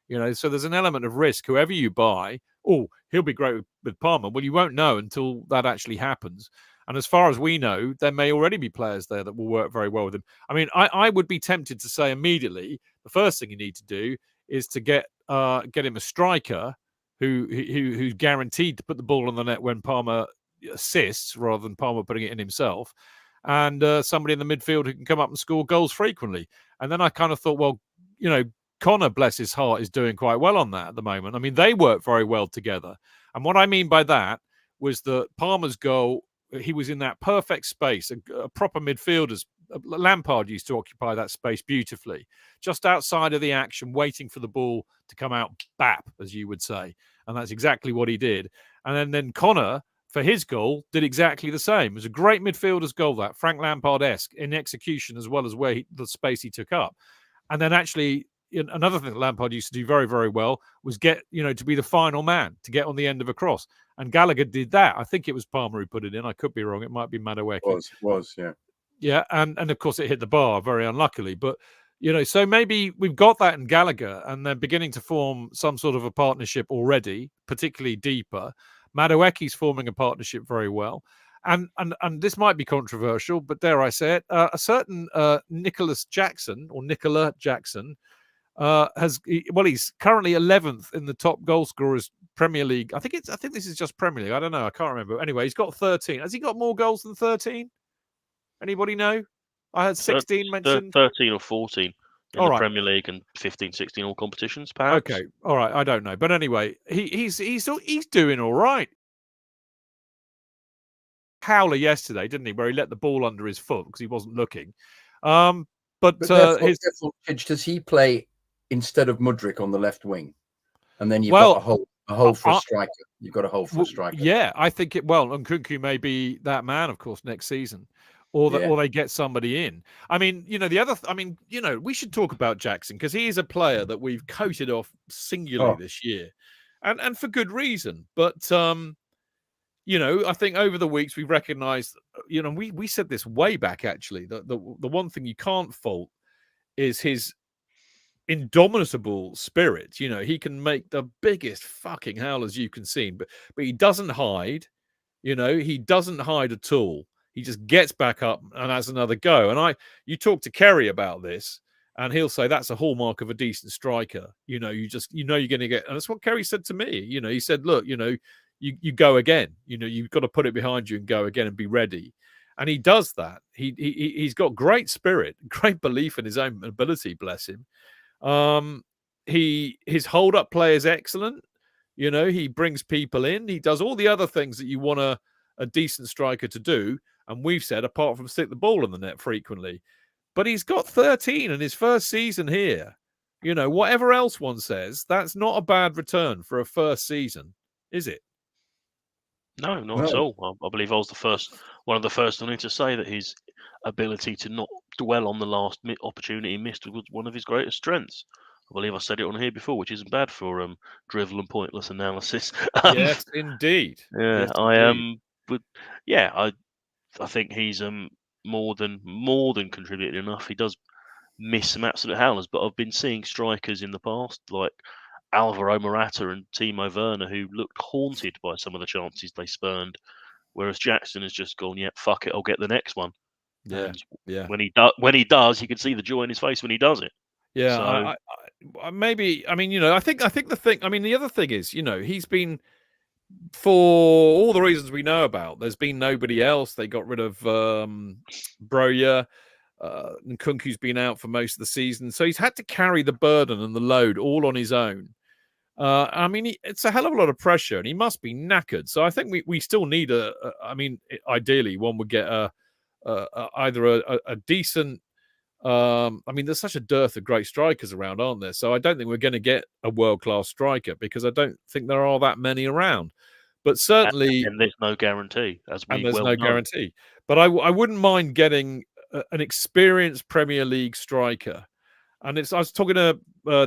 You know, so there's an element of risk. Whoever you buy, oh, he'll be great with Palmer. Well, you won't know until that actually happens. And as far as we know, there may already be players there that will work very well with him. I mean, I would be tempted to say immediately, the first thing you need to do is to get him a striker who's guaranteed to put the ball on the net when Palmer assists rather than Palmer putting it in himself, and somebody in the midfield who can come up and score goals frequently. And then I kind of thought, well, you know, Connor, bless his heart, is doing quite well on that at the moment. I mean, they work very well together. And what I mean by that was that Palmer's goal, he was in that perfect space, a proper midfielder's. Lampard used to occupy that space beautifully, just outside of the action, waiting for the ball to come out, bap, as you would say. And that's exactly what he did. And then Connor, for his goal, did exactly the same. It was a great midfielder's goal, that Frank Lampard-esque in execution as well as where the space he took up. And then actually, another thing that Lampard used to do very, very well was get, you know, to be the final man, to get on the end of a cross. And Gallagher did that. I think it was Palmer who put it in. I could be wrong. It might be Madueke. Was, yeah. Yeah, and of course it hit the bar very unluckily. But, you know, so maybe we've got that in Gallagher and they're beginning to form some sort of a partnership already, particularly deeper. Madueke's forming a partnership very well. And this might be controversial, but dare I say it, a certain Nicola Jackson he's currently 11th in the top goal scorers Premier League. I think this is just Premier League. I don't know. I can't remember. Anyway, he's got 13. Has he got more goals than 13? Anybody know? I had 16 mentioned. 13 or 14 in all the right. Premier League and 15, 16 all competitions, perhaps. Okay, all right. I don't know, but anyway, he's doing all right. Howler yesterday, didn't he? Where he let the ball under his foot because he wasn't looking. But therefore, does he play instead of Mudryk on the left wing? And then you've got a hole for a striker. You've got a hole for a striker. Yeah, I think and Nkunku may be that man, of course, next season. Or they get somebody in. I mean, you know, we should talk about Jackson because he is a player that we've coated off singularly this year. And for good reason. But you know, I think over the weeks we've recognized, you know, we said this way back actually, that the one thing you can't fault is his indomitable spirit. You know, he can make the biggest fucking howlers you can see, but he doesn't hide. You know, he doesn't hide at all. He just gets back up and has another go. And you talk to Kerry about this, and he'll say that's a hallmark of a decent striker. You know, you're going to get, and that's what Kerry said to me. You know, he said, look, you know, you go again. You know, you've got to put it behind you and go again and be ready. And he does that. He's got great spirit, great belief in his own ability. Bless him. His hold up play is excellent. You know, he brings people in. He does all the other things that you want a decent striker to do. And we've said, apart from stick the ball in the net frequently. But he's got 13 in his first season here. You know, whatever else one says, that's not a bad return for a first season, is it? No, not at all. I believe I was one of the first on to say that his ability to not dwell on the last opportunity missed was one of his greatest strengths. I believe I said it on here before, which isn't bad for drivel and pointless analysis. Yes, indeed. Yeah, yes, indeed. But yeah, I think he's more than contributed enough. He does miss some absolute howlers, but I've been seeing strikers in the past like Alvaro Morata and Timo Werner who looked haunted by some of the chances they spurned, whereas Jackson has just gone, yeah, fuck it, I'll get the next one. Yeah, and when he does, you can see the joy in his face when he does it. Yeah, So maybe. I mean, I think the thing. I mean, the other thing is, he's been, for all the reasons we know about, there's been nobody else. They got rid of Broya. And Nkunku's been out for most of the season, so he's had to carry the burden and the load all on his own. I mean, it's a hell of a lot of pressure, and he must be knackered. So I think we still need I mean, ideally, one would get either a decent. I mean, there's such a dearth of great strikers around, aren't there? So I don't think we're going to get a world-class striker, because I don't think there are that many around. But certainly, and there's no guarantee, and there's no guarantee. But I wouldn't mind getting an experienced Premier League striker. And I was talking to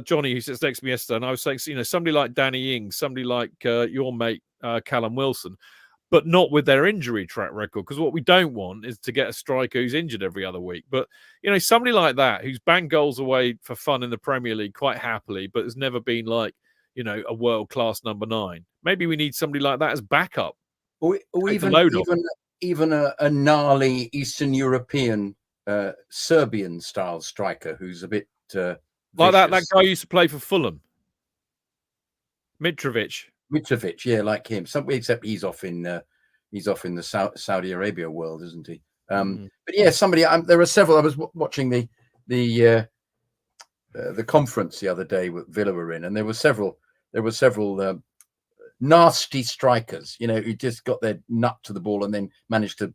Johnny, who sits next to me yesterday, and I was saying, somebody like Danny Ings, somebody like your mate Callum Wilson, but not with their injury track record, because what we don't want is to get a striker who's injured every other week. But, somebody like that who's banged goals away for fun in the Premier League quite happily, but has never been like, a world-class number 9. Maybe we need somebody like that as backup. Or even a gnarly Eastern European Serbian-style striker who's a bit like that guy used to play for Fulham. Mitrovic, yeah, like him. Except he's off in the Saudi Arabia world, isn't he? But yeah, somebody. There are several. I was watching the conference the other day with Villa were in, and there were several nasty strikers, who just got their nut to the ball and then managed to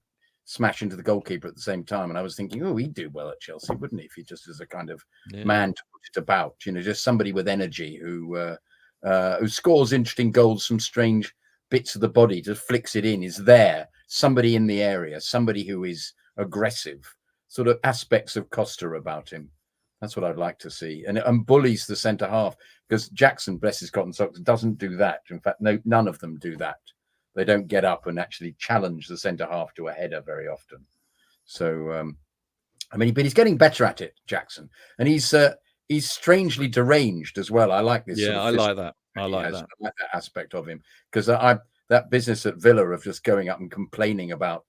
smash into the goalkeeper at the same time. And I was thinking, oh, he'd do well at Chelsea, wouldn't he? If he just as a kind of man to put it about, just somebody with energy who scores interesting goals from strange bits of the body, just flicks it in, is there, somebody in the area, somebody who is aggressive, sort of aspects of Costa about him. That's what I'd like to see. And bullies the centre half, because Jackson, bless his cotton socks, doesn't do that. In fact, none of them do that. They don't get up and actually challenge the centre half to a header very often. So, I mean, but he's getting better at it, Jackson. And he's strangely deranged as well. I like this. Yeah, I like that. I like that aspect of him, because that business at Villa of just going up and complaining about.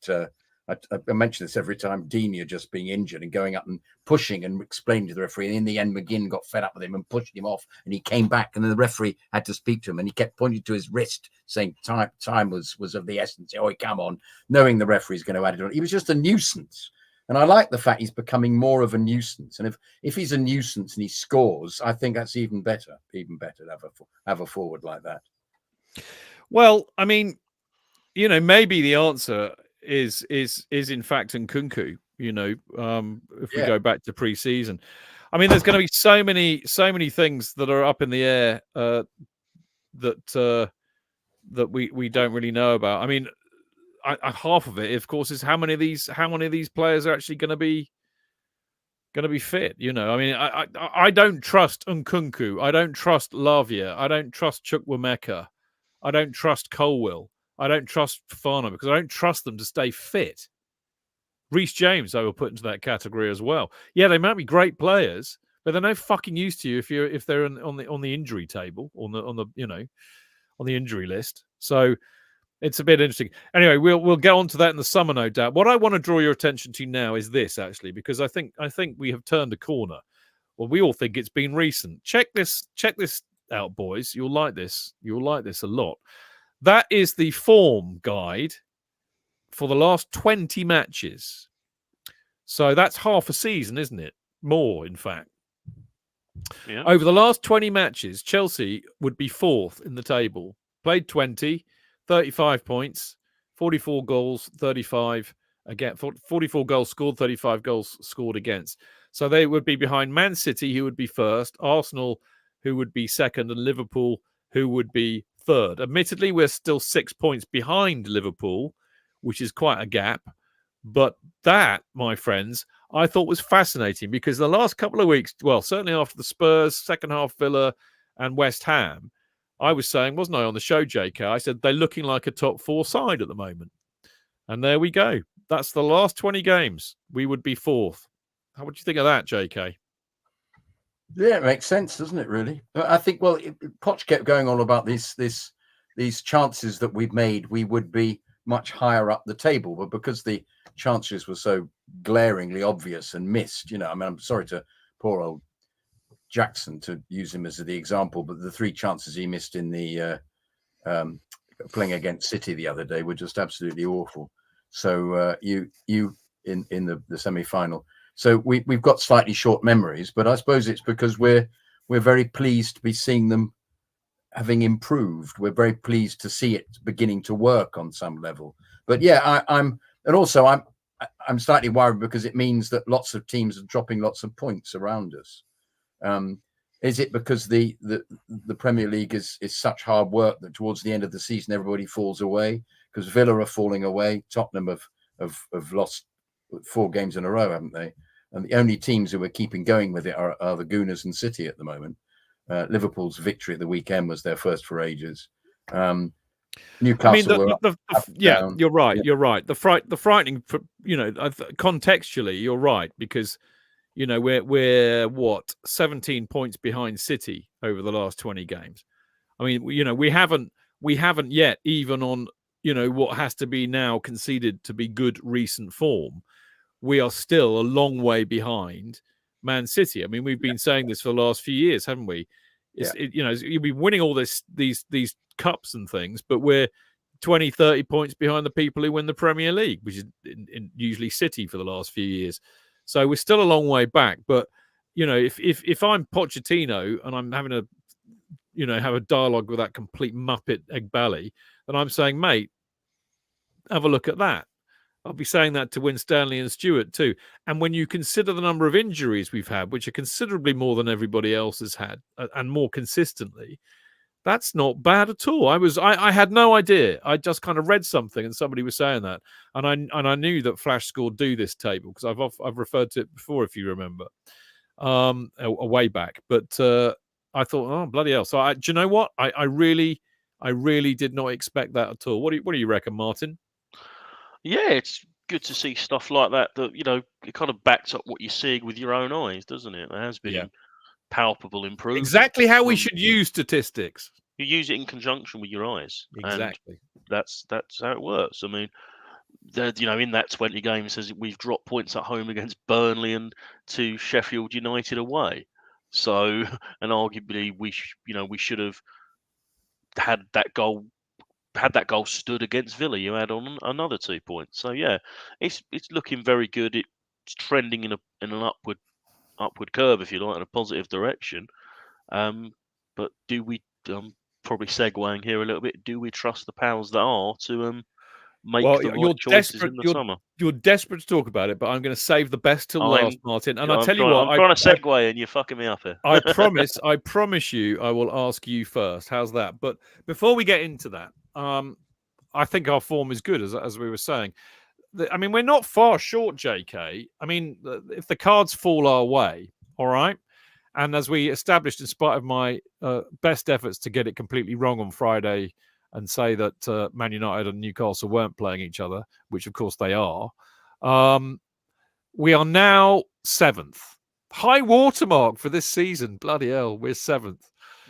I mention this every time, Dina just being injured and going up and pushing and explaining to the referee. And in the end, McGinn got fed up with him and pushed him off, and he came back, and then the referee had to speak to him, and he kept pointing to his wrist, saying time was of the essence. Oh, come on, knowing the referee's going to add it on. He was just a nuisance. And I like the fact he's becoming more of a nuisance. And if he's a nuisance and he scores, I think that's even better to have a forward like that. Well, I mean, maybe the answer is in fact Nkunku. If we go back to pre-season, I mean, there's going to be so many things that are up in the air that we don't really know about. I mean, half of it, of course, is how many of these players are actually going to be fit. I mean, I don't trust Nkunku. I don't trust Lavia. I don't trust Chukwuemeka. I don't trust Colwill. I don't trust Fofana, because I don't trust them to stay fit. Reece James, I will put into that category as well. Yeah, they might be great players, but they're no fucking use to you if they're on the injury table, on the injury list. So it's a bit interesting. Anyway, we'll get on to that in the summer, no doubt. What I want to draw your attention to now is this, actually, because I think we have turned a corner. Well, we all think it's been recent. Check this out, boys. You'll like this. You'll like this a lot. That is the form guide for the last 20 matches. So that's half a season, isn't it? More, in fact. Yeah. Over the last 20 matches, Chelsea would be 4th in the table. Played 20, 35 points, 44 goals, 35 again, 44 goals scored, 35 goals scored against. So they would be behind Man City, who would be 1st, Arsenal, who would be 2nd, and Liverpool, who would be 3rd. Admittedly, we're still 6 points behind Liverpool, which is quite a gap. But that, my friends, I thought was fascinating, because the last couple of weeks, well, certainly after the Spurs, second half Villa and West Ham, I was saying, wasn't I, on the show, JK? I said they're looking like a top 4 side at the moment. And there we go. That's the last 20 games. We would be 4th. How would you think of that, JK? Yeah, it makes sense, doesn't it, really? I think, well, Poch kept going on about these chances that we've made, we would be much higher up the table. But because the chances were so glaringly obvious and missed, I mean, I'm sorry to poor old Jackson, to use him as the example, but the 3 chances he missed in the playing against City the other day were just absolutely awful. So you in the semi-final. So we've got slightly short memories, but I suppose it's because we're very pleased to be seeing them having improved. We're very pleased to see it beginning to work on some level. But yeah, I'm slightly worried because it means that lots of teams are dropping lots of points around us. Is it because the Premier League is such hard work that towards the end of the season everybody falls away? Because Villa are falling away. Tottenham have lost 4 games in a row, haven't they? And the only teams who are keeping going with it are the Gooners and City at the moment. Liverpool's victory at the weekend was their first for ages. Newcastle down. You're right. Yeah. You're right. The frightening, contextually, you're right, because we're what 17 points behind City over the last 20 games. I mean, we haven't yet, even on what has to be now conceded to be good recent form, we are still a long way behind Man City. I mean, we've been saying this for the last few years, haven't we? You'll be winning all these cups and things, but we're 20, 30 points behind the people who win the Premier League, which is usually City for the last few years. So we're still a long way back. But if I'm Pochettino and I'm having have a dialogue with that complete muppet Egbali, then I'm saying, mate, have a look at that. I'll be saying that to Winstanley and Stewart too. And when you consider the number of injuries we've had, which are considerably more than everybody else has had, and more consistently, that's not bad at all. I had no idea. I just kind of read something and somebody was saying that, and I knew that Flash Score do this table because I've referred to it before, if you remember, a way back. But I thought, oh bloody hell! So do you know what? I really did not expect that at all. What do you reckon, Martin? Yeah, it's good to see stuff like that. It kind of backs up what you're seeing with your own eyes, doesn't it? There has been palpable improvement. Exactly how we should use statistics. You use it in conjunction with your eyes. Exactly. And that's how it works. I mean, in that 20 games, we've dropped points at home against Burnley and to Sheffield United away. So, and arguably we should have had that goal stood against Villa. You add on another 2 points. So yeah, it's looking very good. It's trending in an upward curve, if you like, in a positive direction. But do we probably segueing here a little bit? Do we trust the powers that are to make the right choices in the summer? You're desperate to talk about it, but I'm going to save the best till last, Martin. And I'll tell you what, I'm trying to segue, and you're fucking me up here. I promise you, I will ask you first. How's that? But before we get into that, I think our form is good, as we were saying. I mean, we're not far short, JK. I mean, if the cards fall our way, all right. And as we established, in spite of my best efforts to get it completely wrong on Friday and say that Man United and Newcastle weren't playing each other, which of course they are, we are now 7th. High watermark for this season. Bloody hell, we're 7th.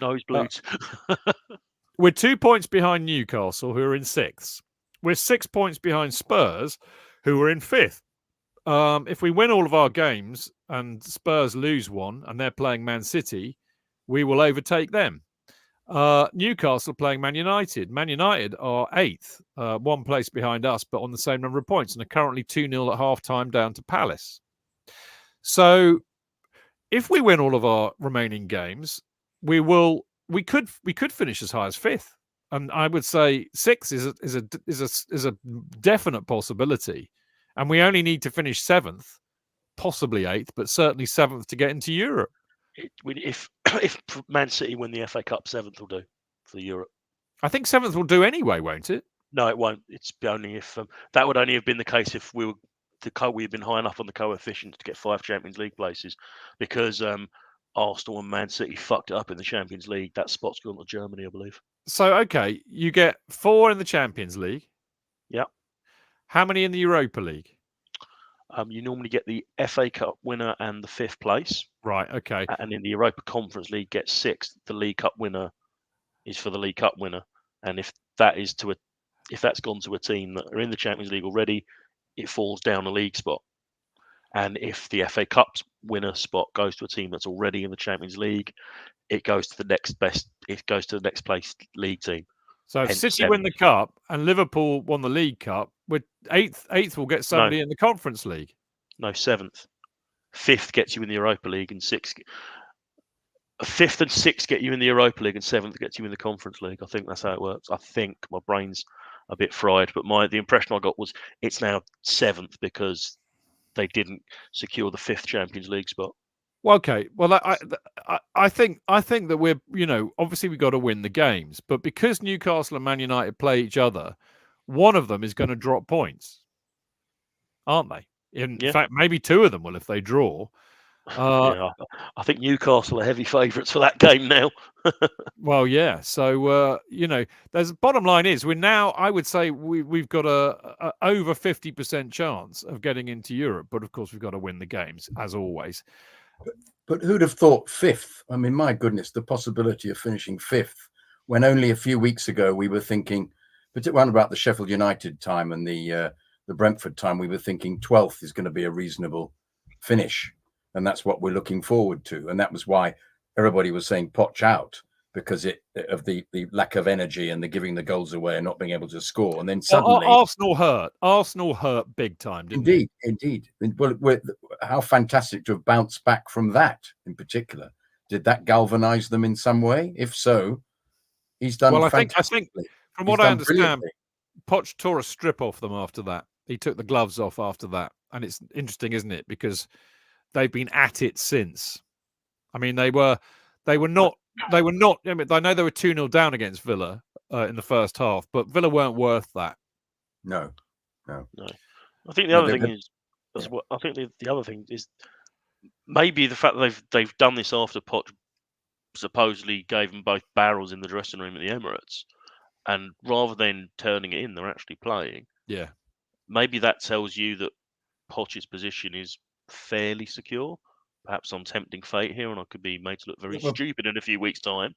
Nosebleeds. We're 2 points behind Newcastle, who are in 6th. We're 6 points behind Spurs, who are in 5th. If we win all of our games and Spurs lose one and they're playing Man City, we will overtake them. Newcastle playing Man United. Man United are 8th, 1 place behind us, but on the same number of points, and are currently 2-0 at half-time down to Palace. So if we win all of our remaining games, we could finish as high as 5th. And I would say 6th is a definite possibility. And we only need to finish 7th, possibly 8th, but certainly 7th to get into Europe. If Man City win the FA Cup, 7th will do for Europe. I think 7th will do anyway, won't it? No, it won't. It's only if that would only have been the case if we'd been high enough on the coefficient to get 5 Champions League places, because Arsenal and Man City fucked it up in the Champions League. That spot's gone to Germany, I believe. So okay, you get 4 in the Champions League. Yeah. How many in the Europa League? You normally get the FA Cup winner and the 5th place. Right, okay. And in the Europa Conference League, get 6th. The League Cup winner is for the League Cup winner. And if that's gone to a team that are in the Champions League already, it falls down a league spot. And if the FA Cup's winner spot goes to a team that's already in the Champions League, it goes to the next best. It goes to the next place league team. So if Hence City seventh. win the cup and Liverpool won the League Cup, with eighth will get somebody in the Conference League. No, 7th. 5th gets you in the Europa League, and 5th and 6th get you in the Europa League, and 7th gets you in the Conference League. I think that's how it works. I think my brain's a bit fried, but the impression I got was it's now 7th because they didn't secure the 5th Champions League spot. Well, okay. Well, I think that we're, obviously we've got to win the games, but because Newcastle and Man United play each other, one of them is going to drop points, aren't they? In fact, maybe two of them will if they draw. I think Newcastle are heavy favourites for that game now. Well, yeah. So there's bottom line is we're now. I would say we've got a over 50% chance of getting into Europe, but of course we've got to win the games as always. But who'd have thought 5th? I mean, my goodness, the possibility of finishing 5th when only a few weeks ago we were thinking, particularly about the Sheffield United time and the Brentford time, we were thinking 12th is going to be a reasonable finish. And that's what we're looking forward to. And that was why everybody was saying Poch out, because of the lack of energy and the giving the goals away and not being able to score. And then suddenly... Arsenal hurt big time, didn't it? Indeed. Well, how fantastic to have bounced back from that in particular. Did that galvanise them in some way? If so, he's done fantastically. I think from what I understand, Poch tore a strip off them after that. He took the gloves off after that. And it's interesting, isn't it? Because they've been at it since. I mean, they were not. I mean, I know they were 2-0 down against Villa in the first half, but Villa weren't worth that. No. I think the other thing is, I think the other thing is maybe the fact that they've done this after Poch supposedly gave them both barrels in the dressing room at the Emirates, and rather than turning it in, they're actually playing. Yeah. Maybe that tells you that Poch's position is fairly secure. Perhaps I'm tempting fate here, and I could be made to look very stupid in a few weeks' time.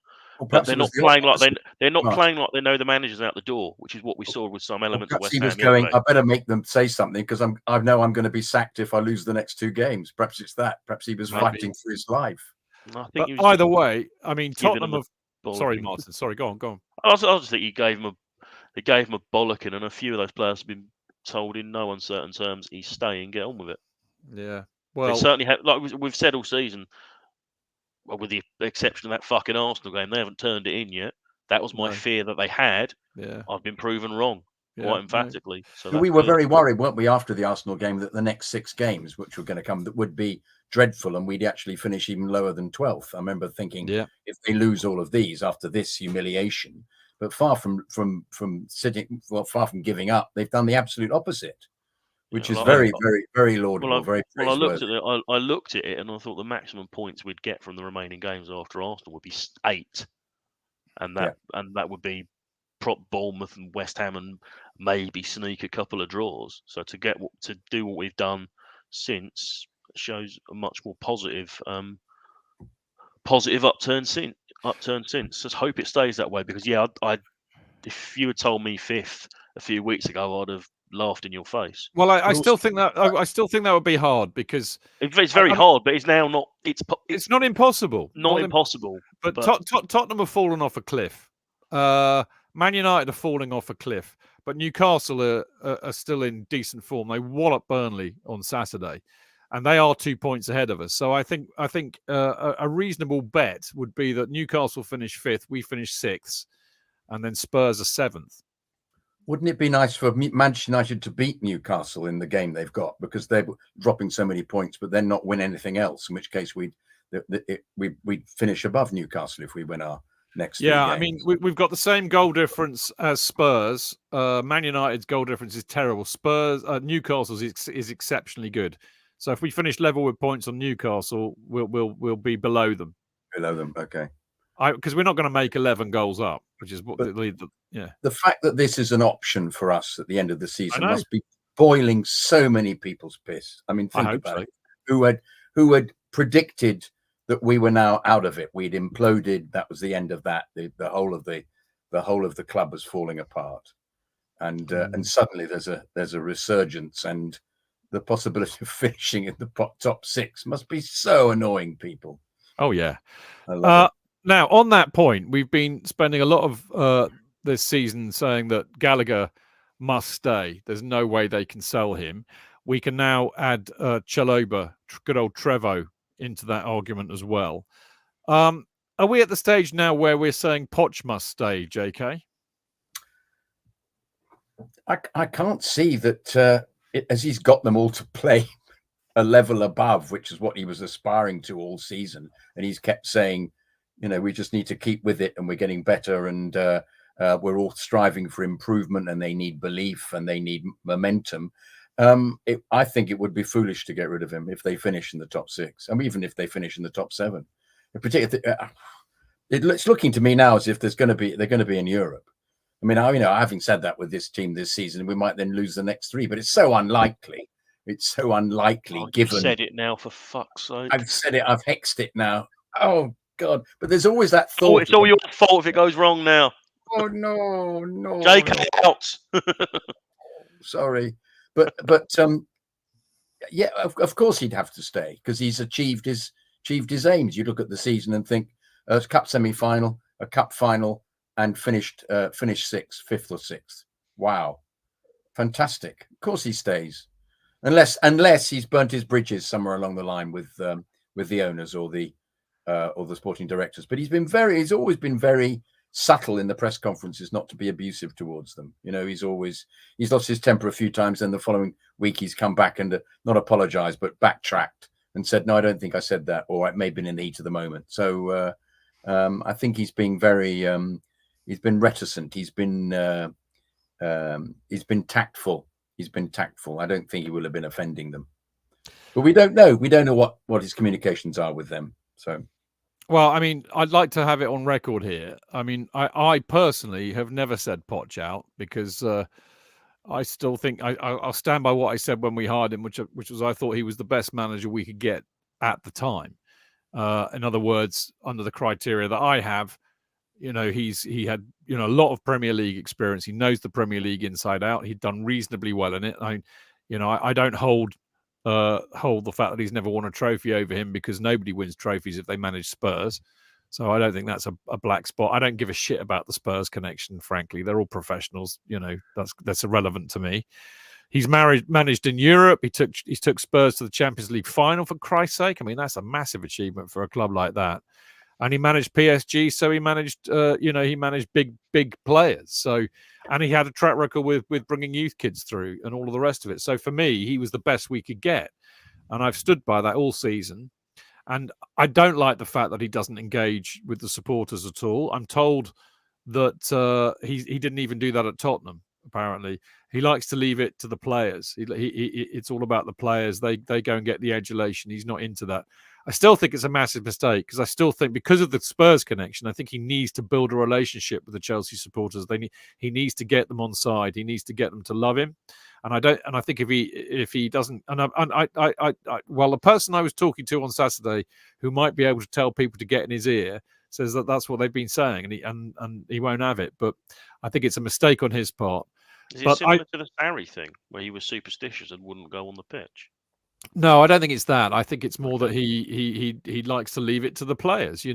But they're not playing like playing like they know the manager's out the door, which is what we saw with some elements of West Ham. He was going, I better make them say something because I know I'm going to be sacked if I lose the next 2 games. Perhaps it's that. Perhaps he was fighting for his life. But either way, I mean, Tottenham have... Sorry, Martin. Sorry, go on. I just think he gave him a bollocking, and a few of those players have been told in no uncertain terms he's staying. Get on with it. Yeah. Well, they certainly have, like we've said all season, well, with the exception of that fucking Arsenal game, they haven't turned it in yet. That was my fear that they had. Yeah. I've been proven wrong quite emphatically. So we were very worried, weren't we, after the Arsenal game, that the next 6 games, which were going to come, that would be dreadful, and we'd actually finish even lower than 12th. I remember thinking, if they lose all of these after this humiliation, but far from giving up, they've done the absolute opposite. Which is very, very, very laudable. I looked at it and I thought the maximum points we'd get from the remaining games after Arsenal would be 8, and that would be prop Bournemouth and West Ham and maybe sneak a couple of draws. So to do what we've done since shows a much more positive upturn since. Just hope it stays that way, because if you had told me 5th a few weeks ago, I'd have laughed in your face. Well, I still think that would be hard, because it's very hard, but it's now not. It's not impossible. Not impossible. But Tottenham have fallen off a cliff. Man United are falling off a cliff, but Newcastle are still in decent form. They wallop Burnley on Saturday, and they are 2 points ahead of us. So I think a reasonable bet would be that Newcastle finish 5th, we finish 6th, and then Spurs are 7th. Wouldn't it be nice for Manchester United to beat Newcastle in the game they've got, because they're dropping so many points, but then not win anything else? In which case we'd finish above Newcastle if we win our next. Yeah, I mean we've got the same goal difference as Spurs. Man United's goal difference is terrible. Newcastle's is exceptionally good. So if we finish level with points on Newcastle, we'll be below them. Below them, okay. Because we're not going to make 11 goals up, which is what the fact that this is an option for us at the end of the season must be boiling so many people's piss. I mean, think about it. Who had predicted that we were now out of it? We'd imploded. That was the end of that. The whole of the club was falling apart, and suddenly there's a resurgence, and the possibility of finishing in the top 6 must be so annoying, people. Oh yeah. I love it. Now, on that point, we've been spending a lot of this season saying that Gallagher must stay. There's no way they can sell him. We can now add Chalobah, good old Trevo, into that argument as well. Are we at the stage now where we're saying Poch must stay, JK? I can't see that as he's got them all to play a level above, which is what he was aspiring to all season. And he's kept saying, we just need to keep with it and we're getting better and we're all striving for improvement and they need belief and they need momentum. I think it would be foolish to get rid of him if they finish in the top 6. I mean, even if they finish in the top 7. In particular, it's looking to me now as if they're going to be in Europe. I mean, having said that with this team this season, we might then lose the next 3, but it's so unlikely. It's so unlikely. Given you've said it now, for fuck's sake. I've said it. I've hexed it now. Oh God! But there's always that thought. Oh, it's all your fault if it goes wrong now. Oh no! JK out. Sorry, but yeah, of course he'd have to stay because he's achieved his aims. You look at the season and think a cup semi-final, a cup final, and finished 6th, 5th or 6th. Wow, fantastic! Of course he stays, unless he's burnt his bridges somewhere along the line with the owners or the sporting directors. But he's always been very subtle in the press conferences not to be abusive towards them. He's lost his temper a few times, and the following week he's come back and not apologized but backtracked and said, no, I don't think I said that, or it may have been in the heat of the moment. So I think he's been very he's been reticent, he's been tactful. I don't think he will have been offending them, but we don't know what his communications are with them. So well, I mean, I'd like to have it on record here. I mean, I personally have never said Poch out because I still think I'll stand by what I said when we hired him, which was I thought he was the best manager we could get at the time. In other words, under the criteria that I have, he had a lot of Premier League experience. He knows the Premier League inside out. He'd done reasonably well in it. I don't hold the fact that he's never won a trophy over him because nobody wins trophies if they manage Spurs. So I don't think that's a black spot. I don't give a shit about the Spurs connection, frankly. They're all professionals. That's irrelevant to me. He's managed in Europe. He took Spurs to the Champions League final, for Christ's sake. I mean, that's a massive achievement for a club like that. And he managed PSG, so he managed big players. So, and he had a track record with bringing youth kids through and all of the rest of it. So for me, he was the best we could get, and I've stood by that all season. And I don't like the fact that he doesn't engage with the supporters at all. I'm told that he didn't even do that at Tottenham. Apparently, he likes to leave it to the players. It's all about the players. They go and get the adulation. He's not into that. I still think it's a massive mistake because I still think because of the Spurs connection, I think he needs to build a relationship with the Chelsea supporters. He needs to get them on side. He needs to get them to love him. And I think if he doesn't, well, the person I was talking to on Saturday who might be able to tell people to get in his ear says that that's what they've been saying, and he won't have it. But I think it's a mistake on his part. Is it similar to the Sarri thing where he was superstitious and wouldn't go on the pitch? No, I don't think it's that. I think it's more that he likes to leave it to the players,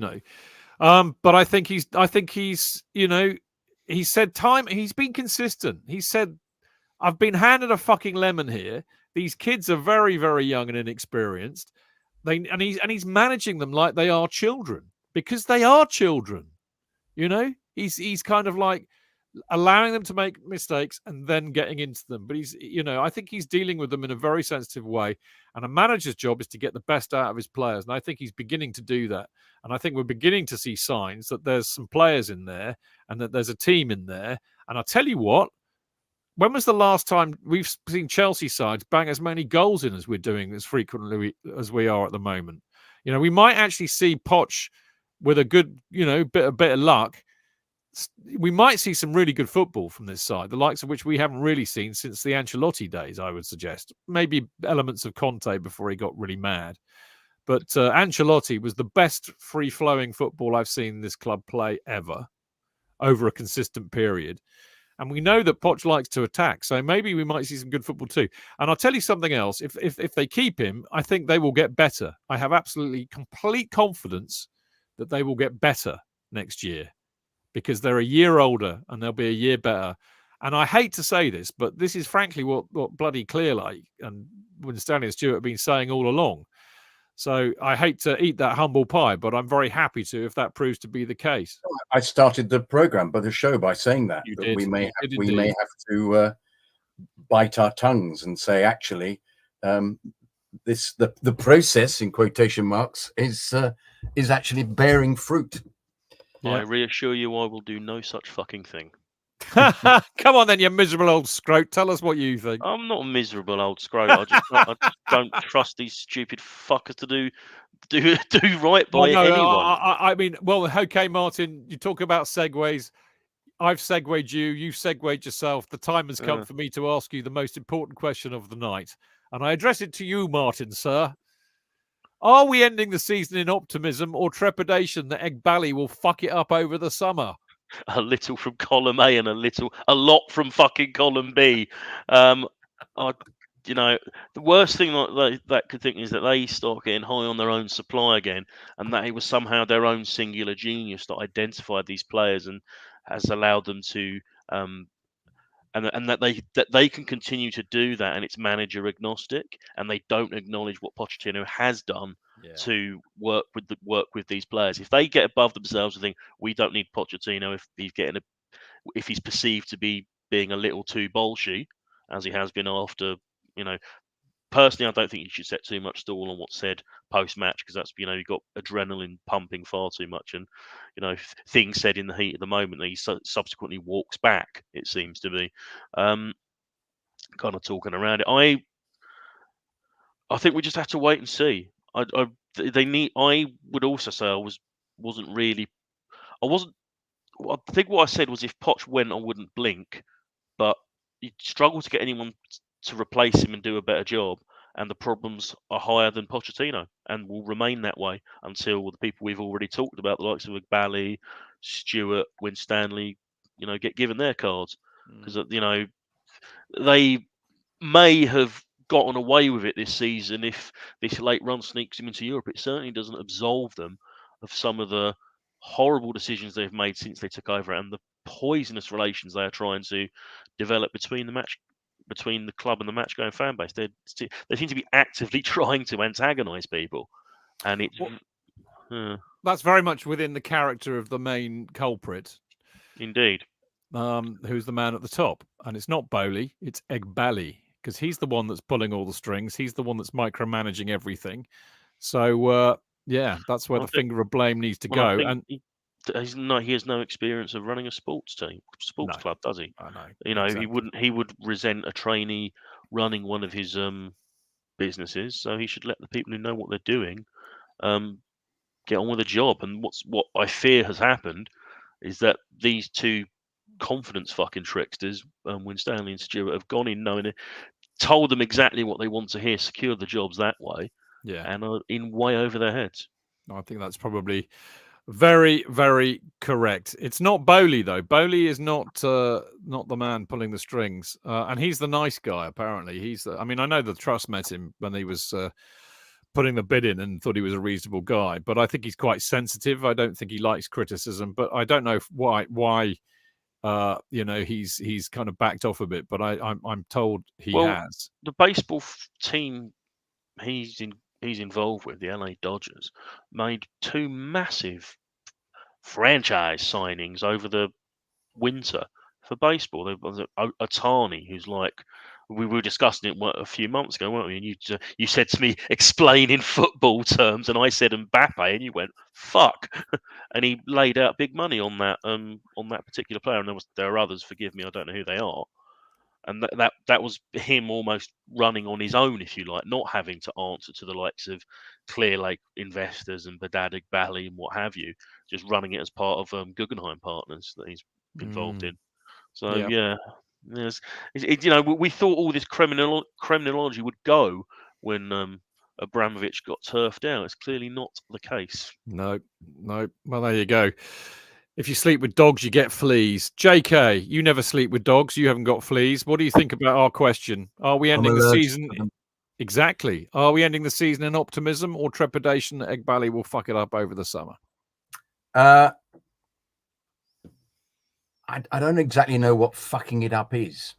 But I think he's he said he's been consistent. He said, I've been handed a fucking lemon here. These kids are very, very young and inexperienced. He's managing them like they are children because they are children. He's kind of like allowing them to make mistakes and then getting into them. But I think he's dealing with them in a very sensitive way. And a manager's job is to get the best out of his players. And I think he's beginning to do that. And I think we're beginning to see signs that there's some players in there and that there's a team in there. And I'll tell you what, when was the last time we've seen Chelsea sides bang as many goals in as we're doing as frequently as we are at the moment? We might actually see Poch with a good, bit of luck. We might see some really good football from this side, the likes of which we haven't really seen since the Ancelotti days, I would suggest. Maybe elements of Conte before he got really mad. But Ancelotti was the best free-flowing football I've seen this club play ever over a consistent period. And we know that Poch likes to attack, so maybe we might see some good football too. And I'll tell you something else. If they keep him, I think they will get better. I have absolutely complete confidence that they will get better next year because they're a year older and they'll be a year better. And I hate to say this, but this is frankly what bloody Clearlake and Stanley and Stewart have been saying all along. So I hate to eat that humble pie, but I'm very happy to if that proves to be the case. I started the program, the show, by saying that You that did. we may You did have to bite our tongues and say, actually, the process in quotation marks is actually bearing fruit. I reassure you, I will do no such fucking thing. Come on then, you miserable old scrote. Tell us what you think. I'm not a miserable old scrote. I just don't trust these stupid fuckers to do right by anyone. I mean, well, okay, Martin, you talk about segues. I've segued you. You've segued yourself. The time has come for me to ask you the most important question of the night. And I address it to you, Martin, sir. Are we ending the season in optimism or trepidation that Egbali will fuck it up over the summer? A little from column A and a lot from fucking column B. The worst thing that could think is that they start getting high on their own supply again, and that it was somehow their own singular genius that identified these players and has allowed them to, and that they can continue to do that, and it's manager agnostic, and they don't acknowledge what Pochettino has done to work with these players. If they get above themselves and think we don't need Pochettino if he's perceived to be being a little too bolshy, as he has been after, personally, I don't think you should set too much stall on what's said post-match because that's, you've got adrenaline pumping far too much, and things said in the heat of the moment that he subsequently walks back. It seems to be kind of talking around it. I think we just have to wait and see. I would also say I think what I said was if Poch went, I wouldn't blink, but you struggle to get anyone to replace him and do a better job, and the problems are higher than Pochettino and will remain that way until the people we've already talked about, the likes of Bally, Stewart, Winstanley, get given their cards, because they may have gotten away with it this season if this late run sneaks them into Europe. It certainly doesn't absolve them of some of the horrible decisions they've made since they took over and the poisonous relations they are trying to develop between the club and the match-going fan base. They seem to be actively trying to antagonise people, and it's that's very much within the character of the main culprit. Indeed. Who's the man at the top? And it's not Bowley, it's Egbali, because he's the one that's pulling all the strings. He's the one that's micromanaging everything. So that's where the finger of blame needs to go. And he has no experience of running a sports club, does he? I know. Exactly. He would resent a trainee running one of his businesses. So he should let the people who know what they're doing get on with the job. And what I fear has happened is that these two confidence fucking tricksters, Winstanley and Stewart, have gone in knowing it, told them exactly what they want to hear, secured the jobs that way, and are in way over their heads. I think that's probably very, very correct. It's not Bowley though. Bowley is not the man pulling the strings, and he's the nice guy. Apparently, I know the trust met him when he was putting the bid in and thought he was a reasonable guy. But I think he's quite sensitive. I don't think he likes criticism. But I don't know why. He's kind of backed off a bit. But I'm told he has. The baseball team he's involved with, the LA Dodgers, made two massive franchise signings over the winter for baseball. There was Otani, who's like, we were discussing it a few months ago, weren't we? And you said to me, explain in football terms, and I said Mbappe, and you went, fuck. And he laid out big money on that particular player, and there are others. Forgive me, I don't know who they are. And that was him almost running on his own, if you like, not having to answer to the likes of Clearlake investors and Badad Bally and what have you, just running it as part of Guggenheim Partners that he's involved in. So yes, we thought all this criminology would go when Abramovich got turfed out. It's clearly not the case. No. Well, there you go. If you sleep with dogs, you get fleas. JK, you never sleep with dogs. You haven't got fleas. What do you think about our question? Are we ending the season? Exactly. Are we ending the season in optimism or trepidation that Egg Valley will fuck it up over the summer? I don't exactly know what fucking it up is.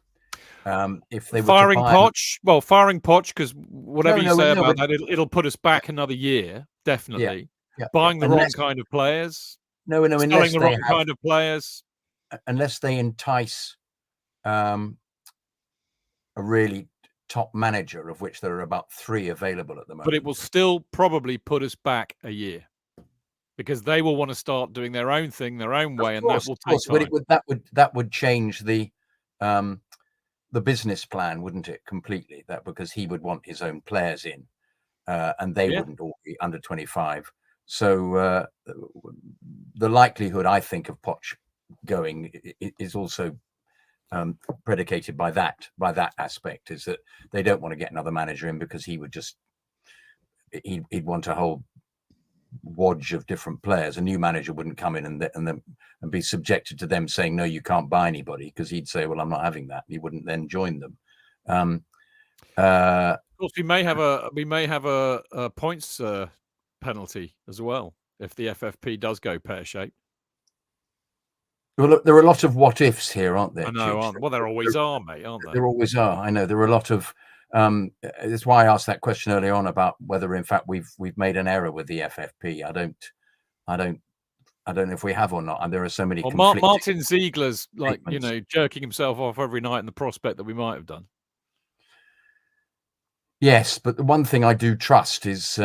If they were firing to buy Poch, well, firing Poch, because whatever you say about but- that, it'll put us back another year, definitely. Yeah, Buying the unless, wrong kind of players, selling unless the wrong kind of players. Unless they entice a really top manager, of which there are about 3 available at the moment. But it will still probably put us back a year, because they will want to start doing their own thing, their own way, and that will take time. But that would change the business plan, wouldn't it? Completely. That because he would want his own players in, and they wouldn't all be under 25. So the likelihood, I think, of Poch going is also predicated by that aspect, is that they don't want to get another manager in because he would just he'd want a whole wodge of different players. A new manager wouldn't come in and be subjected to them saying, no, you can't buy anybody, because he'd say, well, I'm not having that. He wouldn't then join them. Of course, we may have a points penalty as well if the FFP does go pear-shaped. Well, look, there are a lot of what ifs here, aren't there? I know, aren't. Well, there always are, mate, aren't there? There always are. I know there are a lot of. That's why I asked that question earlier on about whether, in fact, we've made an error with the FFP. I don't know if we have or not. And there are so many. Well, Martin Ziegler's jerking himself off every night in the prospect that we might have done. Yes, but the one thing I do trust is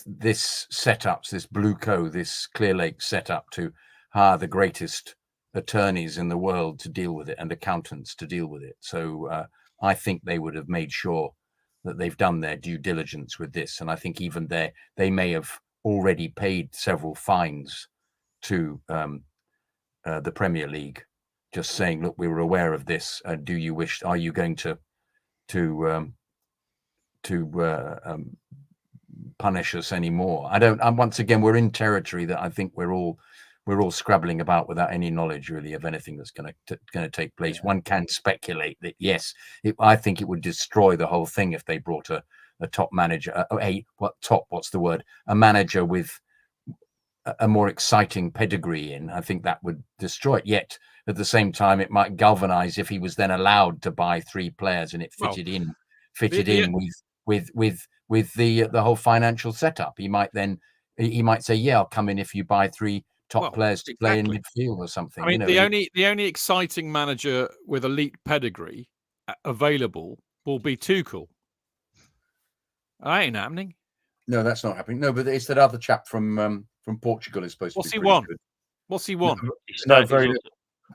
this setups, this Blueco, this Clear Lake setup to hire the greatest attorneys in the world to deal with it and accountants to deal with it. So I think they would have made sure that they've done their due diligence with this. And I think even they may have already paid several fines to the Premier League, just saying, look, we were aware of this. Are you going to punish us anymore? Once again, we're in territory that I think we're all scrabbling about without any knowledge really of anything that's going to take place. One can speculate that yes, I think it would destroy the whole thing if they brought a top manager, a manager with a more exciting pedigree in. I think that would destroy it. Yet at the same time, it might galvanize if he was then allowed to buy 3 players and it fitted in with the whole financial setup. He might say, yeah, I'll come in if you buy 3 top players to play in midfield or something. I mean, the only exciting manager with elite pedigree available will be Tuchel. That ain't happening. No, that's not happening. No, but it's that other chap from Portugal is supposed to be pretty good. What's he won?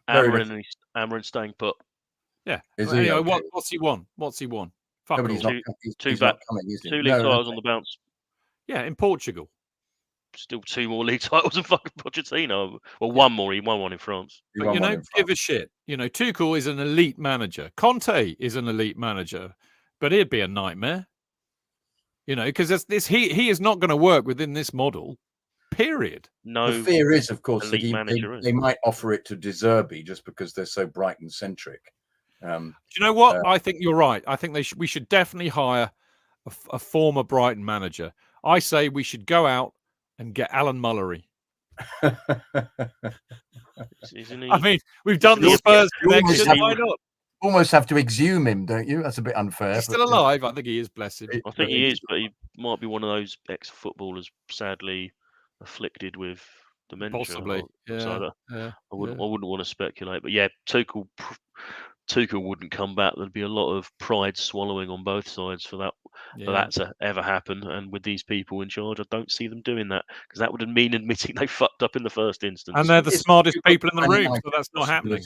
Amarin staying put. Yeah. Anyway, what's he won? Fuck all. He's not coming, is he? 2 league titles on the bounce. Yeah, in Portugal. Still 2 more league titles than fucking Pochettino. Well, one more. He won one in France. But give a shit. Tuchel is an elite manager. Conte is an elite manager, but he'd be a nightmare. Because he is not going to work within this model. Period. No. The fear is, of course, that they might offer it to De Zerbi just because they're so Brighton centric. Do you know what? I think you're right. I think we should definitely hire a former Brighton manager. I say we should go out and get Alan Mullery. I mean, we've done the Spurs connection. Why not? Almost have to exhume him, don't you? That's a bit unfair. He's still alive. I think he is, bless him. I think he is, but he might be one of those ex-footballers sadly afflicted with dementia. Possibly, yeah. I wouldn't want to speculate, but yeah, Tuchel wouldn't come back. There'd be a lot of pride swallowing on both sides for that to ever happen. And with these people in charge, I don't see them doing that, because that would mean admitting they fucked up in the first instance. And they're the smartest people in the room, so that's not happening.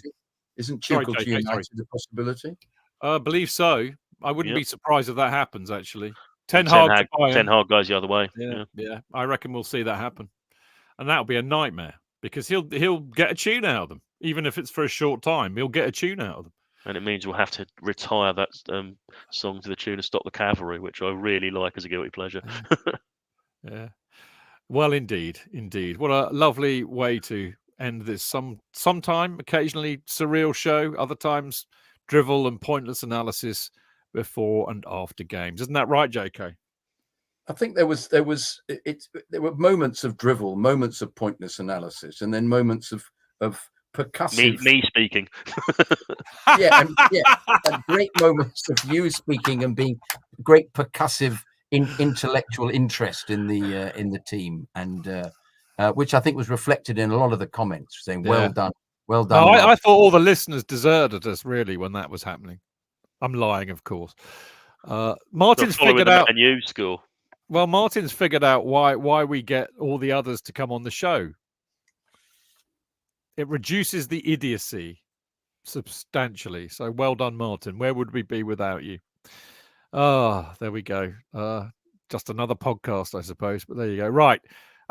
Isn't Tuchel to United a possibility? I believe so. I wouldn't be surprised if that happens, actually. Ten Hag goes the other way. Yeah. I reckon we'll see that happen. And that'll be a nightmare, because he'll get a tune out of them. Even if it's for a short time, he'll get a tune out of them. And it means we'll have to retire that song to the tune of Stop the Cavalry, which I really like as a guilty pleasure. Yeah. Well, indeed. What a lovely way to end this. Sometime, occasionally surreal show. Other times, drivel and pointless analysis before and after games. Isn't that right, JK? I think there were moments of drivel, moments of pointless analysis, and then moments of percussive. Me speaking. and great moments of you speaking and being great percussive intellectual interest in the team, and which I think was reflected in a lot of the comments saying, "Well done, well done." No, I thought all the listeners deserted us really when that was happening. I'm lying, of course. Martin's figured out. New school. Well, Martin's figured out why we get all the others to come on the show. It reduces the idiocy substantially. So well done, Martin. Where would we be without you? There we go. Just another podcast, I suppose. But there you go. Right.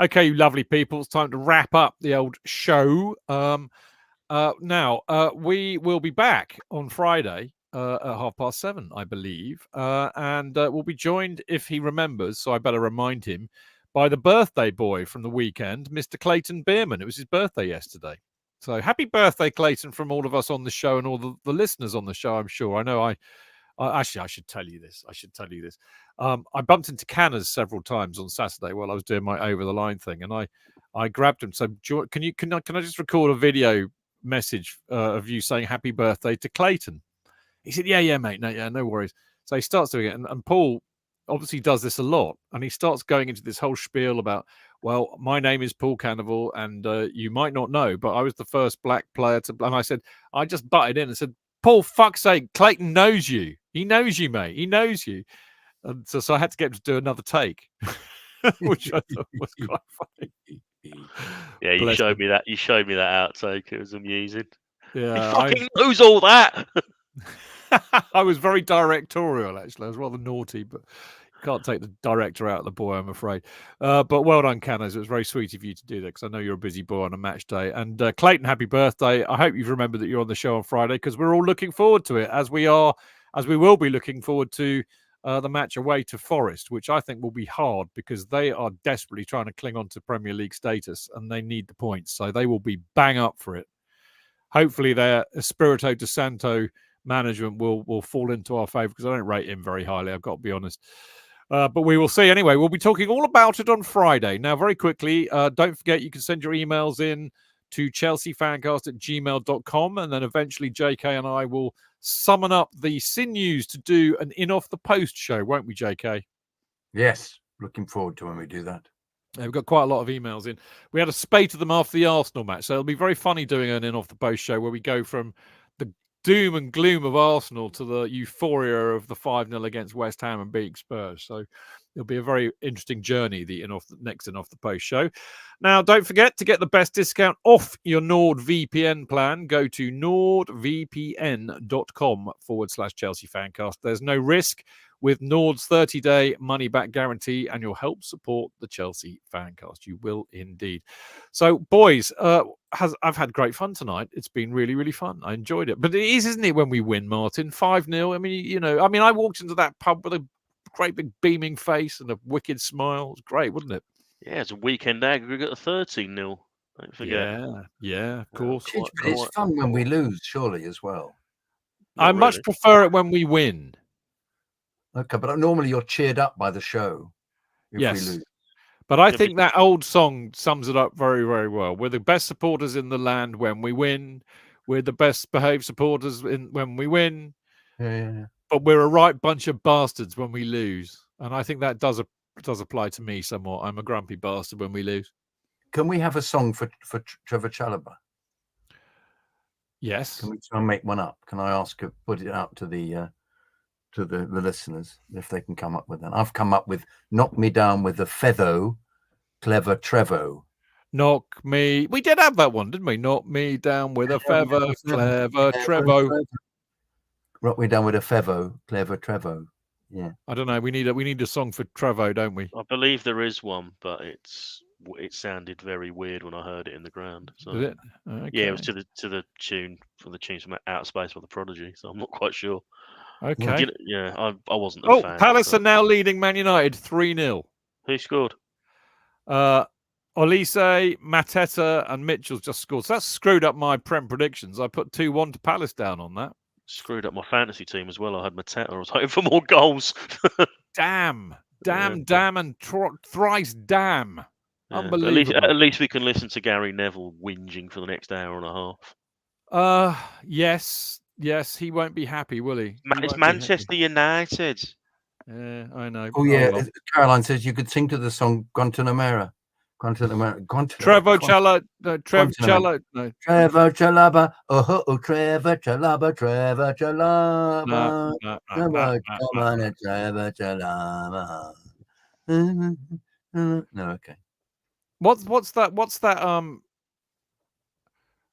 Okay, you lovely people. It's time to wrap up the old show. Now, we will be back on Friday at 7:30, I believe. And we'll be joined, if he remembers, so I better remind him, by the birthday boy from the weekend, Mr. Clayton Bierman. It was his birthday yesterday. So happy birthday, Clayton, from all of us on the show and all the listeners on the show, I'm sure. I know I should tell you this. I bumped into Canners several times on Saturday while I was doing my over the line thing, and I grabbed him. So can I just record a video message of you saying happy birthday to Clayton? He said, yeah, mate, no worries. So he starts doing it, and Paul obviously does this a lot, and he starts going into this whole spiel about, well, my name is Paul Carnival, and you might not know, but I was the first black player to. And I said, I just butted in and said, Paul, fuck's sake, Clayton knows you. He knows you, mate. He knows you. And so I had to get him to do another take, which I thought was quite funny. Yeah, you showed me that. You showed me that outtake. It was amusing. Yeah, he fucking knows all that. I was very directorial, actually. I was rather naughty, but you can't take the director out of the boy, I'm afraid. But well done, Canners. It was very sweet of you to do that, because I know you're a busy boy on a match day. And Clayton, happy birthday. I hope you've remembered that you're on the show on Friday, because we're all looking forward to it, as we will be looking forward to the match away to Forest, which I think will be hard, because they are desperately trying to cling on to Premier League status, and they need the points. So they will be bang up for it. Hopefully their Espirito de Santo management will fall into our favour, because I don't rate him very highly, I've got to be honest. But we will see. Anyway, we'll be talking all about it on Friday. Now, very quickly, don't forget you can send your emails in to chelseafancast@gmail.com, and then eventually JK and I will summon up the sinews to do an in-off the post show, won't we, JK? Yes, looking forward to when we do that. Yeah, we've got quite a lot of emails in. We had a spate of them after the Arsenal match, so it'll be very funny doing an in-off the post show where we go from the doom and gloom of Arsenal to the euphoria of the 5-0 against West Ham and beating Spurs. So it'll be a very interesting journey, the next in-off the post show. Now, don't forget to get the best discount off your NordVPN plan. Go to nordvpn.com/Chelsea Fancast. There's no risk with Nord's 30-day money-back guarantee, and you'll help support the Chelsea Fancast. You will indeed. So, boys, I've had great fun tonight. It's been really, really fun. I enjoyed it. But it is, isn't it, when we win, Martin? 5-0. I mean, I walked into that pub with a great big beaming face and a wicked smile. It was great, wasn't it? Yeah, it's a weekend aggregate of 13-0. Don't forget. Yeah, of course. It's fun when we lose, surely, as well. I much prefer it when we win. Okay, but normally you're cheered up by the show if we Yes. lose. But I think that old song sums it up very, very well. We're the best supporters in the land when we win. We're the best behaved supporters when we win. Yeah. But we're a right bunch of bastards when we lose. And I think that does apply to me somewhat. I'm a grumpy bastard when we lose. Can we have a song for Trevor Chalobah? Yes. Can we try and make one up? Can I put it out to the listeners if they can come up with that? I've come up with "Knock Me Down with a Feather, Clever Trevo." Knock me. We did have that one, didn't we? Knock me down with a feather, clever Trevo. Knock me down with a feather, clever Trevo. Yeah. I don't know. We need a song for Trevo, don't we? I believe there is one, but it sounded very weird when I heard it in the ground. So. Did it? Okay. Yeah, it was to the tune from Outer Space by the Prodigy. So I'm not quite sure. Okay. I wasn't a fan. Palace are now leading Man United 3-0. Who scored? Olise, Mateta, and Mitchell's just scored. So that's screwed up my Prem predictions. I put 2-1 to Palace down on that. Screwed up my fantasy team as well. I had Mateta. I was hoping for more goals. Damn, Yeah. and thrice damn. Yeah. Unbelievable. At least we can listen to Gary Neville whinging for the next hour and a half. Yes, he won't be happy, will he? It's Manchester United. Yeah, I know. Oh yeah, well. Caroline says you could sing to the song Guantanamera. Guantanamera. Trevor Chalaba. No. Trevor Chalaba. Oh, Trevor Chalaba. Trevor Chalaba. No. Come on, Trevor Chalaba. No, okay. What's that?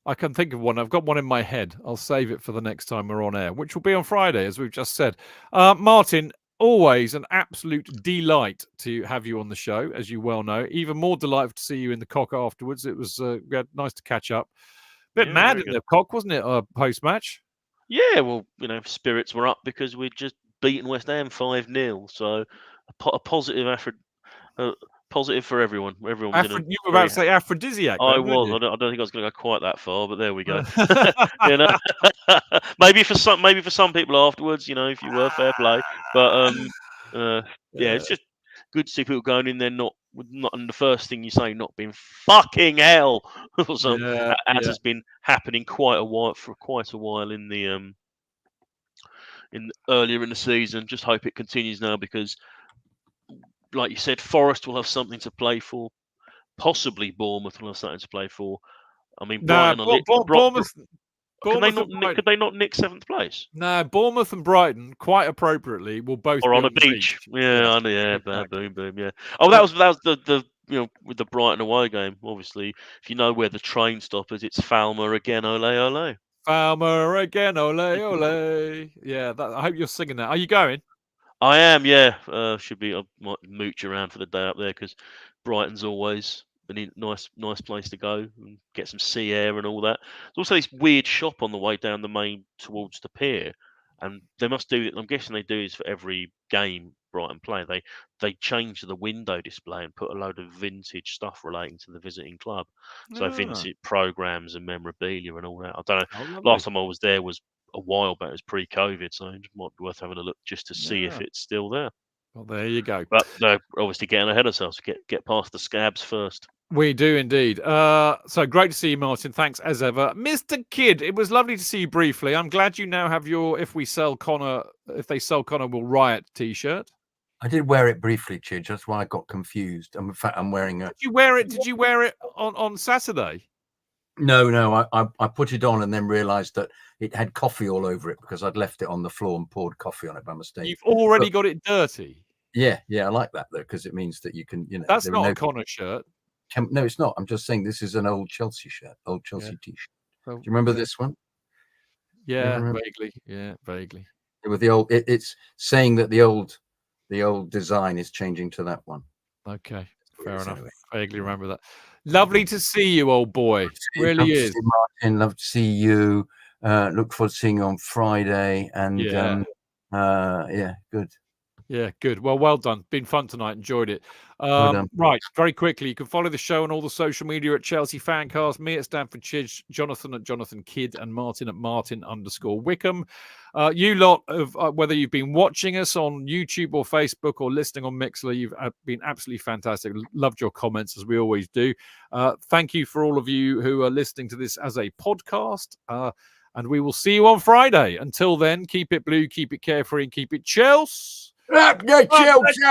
I can think of one. I've got one in my head. I'll save it for the next time we're on air, which will be on Friday, as we've just said. Martin, always an absolute delight to have you on the show, as you well know. Even more delightful to see you in the Cock afterwards. It was nice to catch up. Bit mad in the Cock, wasn't it? Post-match. Yeah, well, spirits were up because we'd just beaten West Ham 5-0. So a positive effort. Positive for everyone. Everyone was you were about to say aphrodisiac. I was. I don't think I was going to go quite that far, but there we go. Maybe for some people afterwards, if you were, fair play. But it's just good to see people going in there not, and the first thing you say not being fucking hell, or something, as has been happening quite a while in the earlier in the season. Just hope it continues now because, like you said, Forest will have something to play for. Possibly Bournemouth will have something to play for. I mean, Brighton. Bournemouth. Could they not nick 7th place? No, Bournemouth and Brighton, quite appropriately, will both or be on a beach. Yeah, boom, yeah. Oh, that was the with the Brighton away game. Obviously, if you know where the train stop is, it's Falmer again. Ole, ole. Falmer again. Ole, ole. Yeah, I hope you're singing that. Are you going? I am, yeah. Should be. I might mooch around for the day up there because Brighton's always a nice place to go and get some sea air and all that. There's also this weird shop on the way down the main towards the pier, and they must do it. I'm guessing they do this for every game Brighton play. They change the window display and put a load of vintage stuff relating to the visiting club. So vintage programs and memorabilia and all that. I don't know. Last time I was there was a while back. It was pre-COVID, so it might be worth having a look just to see if it's still there. Well, there you go. But they're obviously getting ahead of ourselves. Get past the scabs first. We do indeed. So great to see you, Martin. Thanks as ever. Mr. Kydd, it was lovely to see you briefly. I'm glad you now have your if they sell Connor, we'll riot t-shirt. I did wear it briefly, Chidge. That's why I got confused. In fact, I'm wearing it. Did you wear it on Saturday? No. I put it on and then realised that it had coffee all over it because I'd left it on the floor and poured coffee on it by mistake. You've already got it dirty. Yeah, I like that though because it means that you can, That's not a Connor shirt. No, it's not. I'm just saying this is an old Chelsea shirt, old Chelsea t-shirt. So, do you remember this one? Yeah, vaguely. Yeah, vaguely. With the old, it's saying that the old design is changing to that one. Okay, fair enough. Anyway. Vaguely remember that. Lovely to see you, old boy. Really is. Martin, love to see you. Look forward to seeing you on Friday. And good. Yeah, good. Well done. Been fun tonight. Enjoyed it. Right, very quickly, you can follow the show on all the social media at Chelsea Fancast, me at Stamford Chidge, Jonathan at Jonathan Kydd, and Martin at Martin_Wickham. You lot, whether you've been watching us on YouTube or Facebook or listening on Mixler, you've been absolutely fantastic. Loved your comments, as we always do. Thank you for all of you who are listening to this as a podcast. And we will see you on Friday. Until then, keep it blue, keep it carefree, and keep it Chelsea. Up the Chelsea!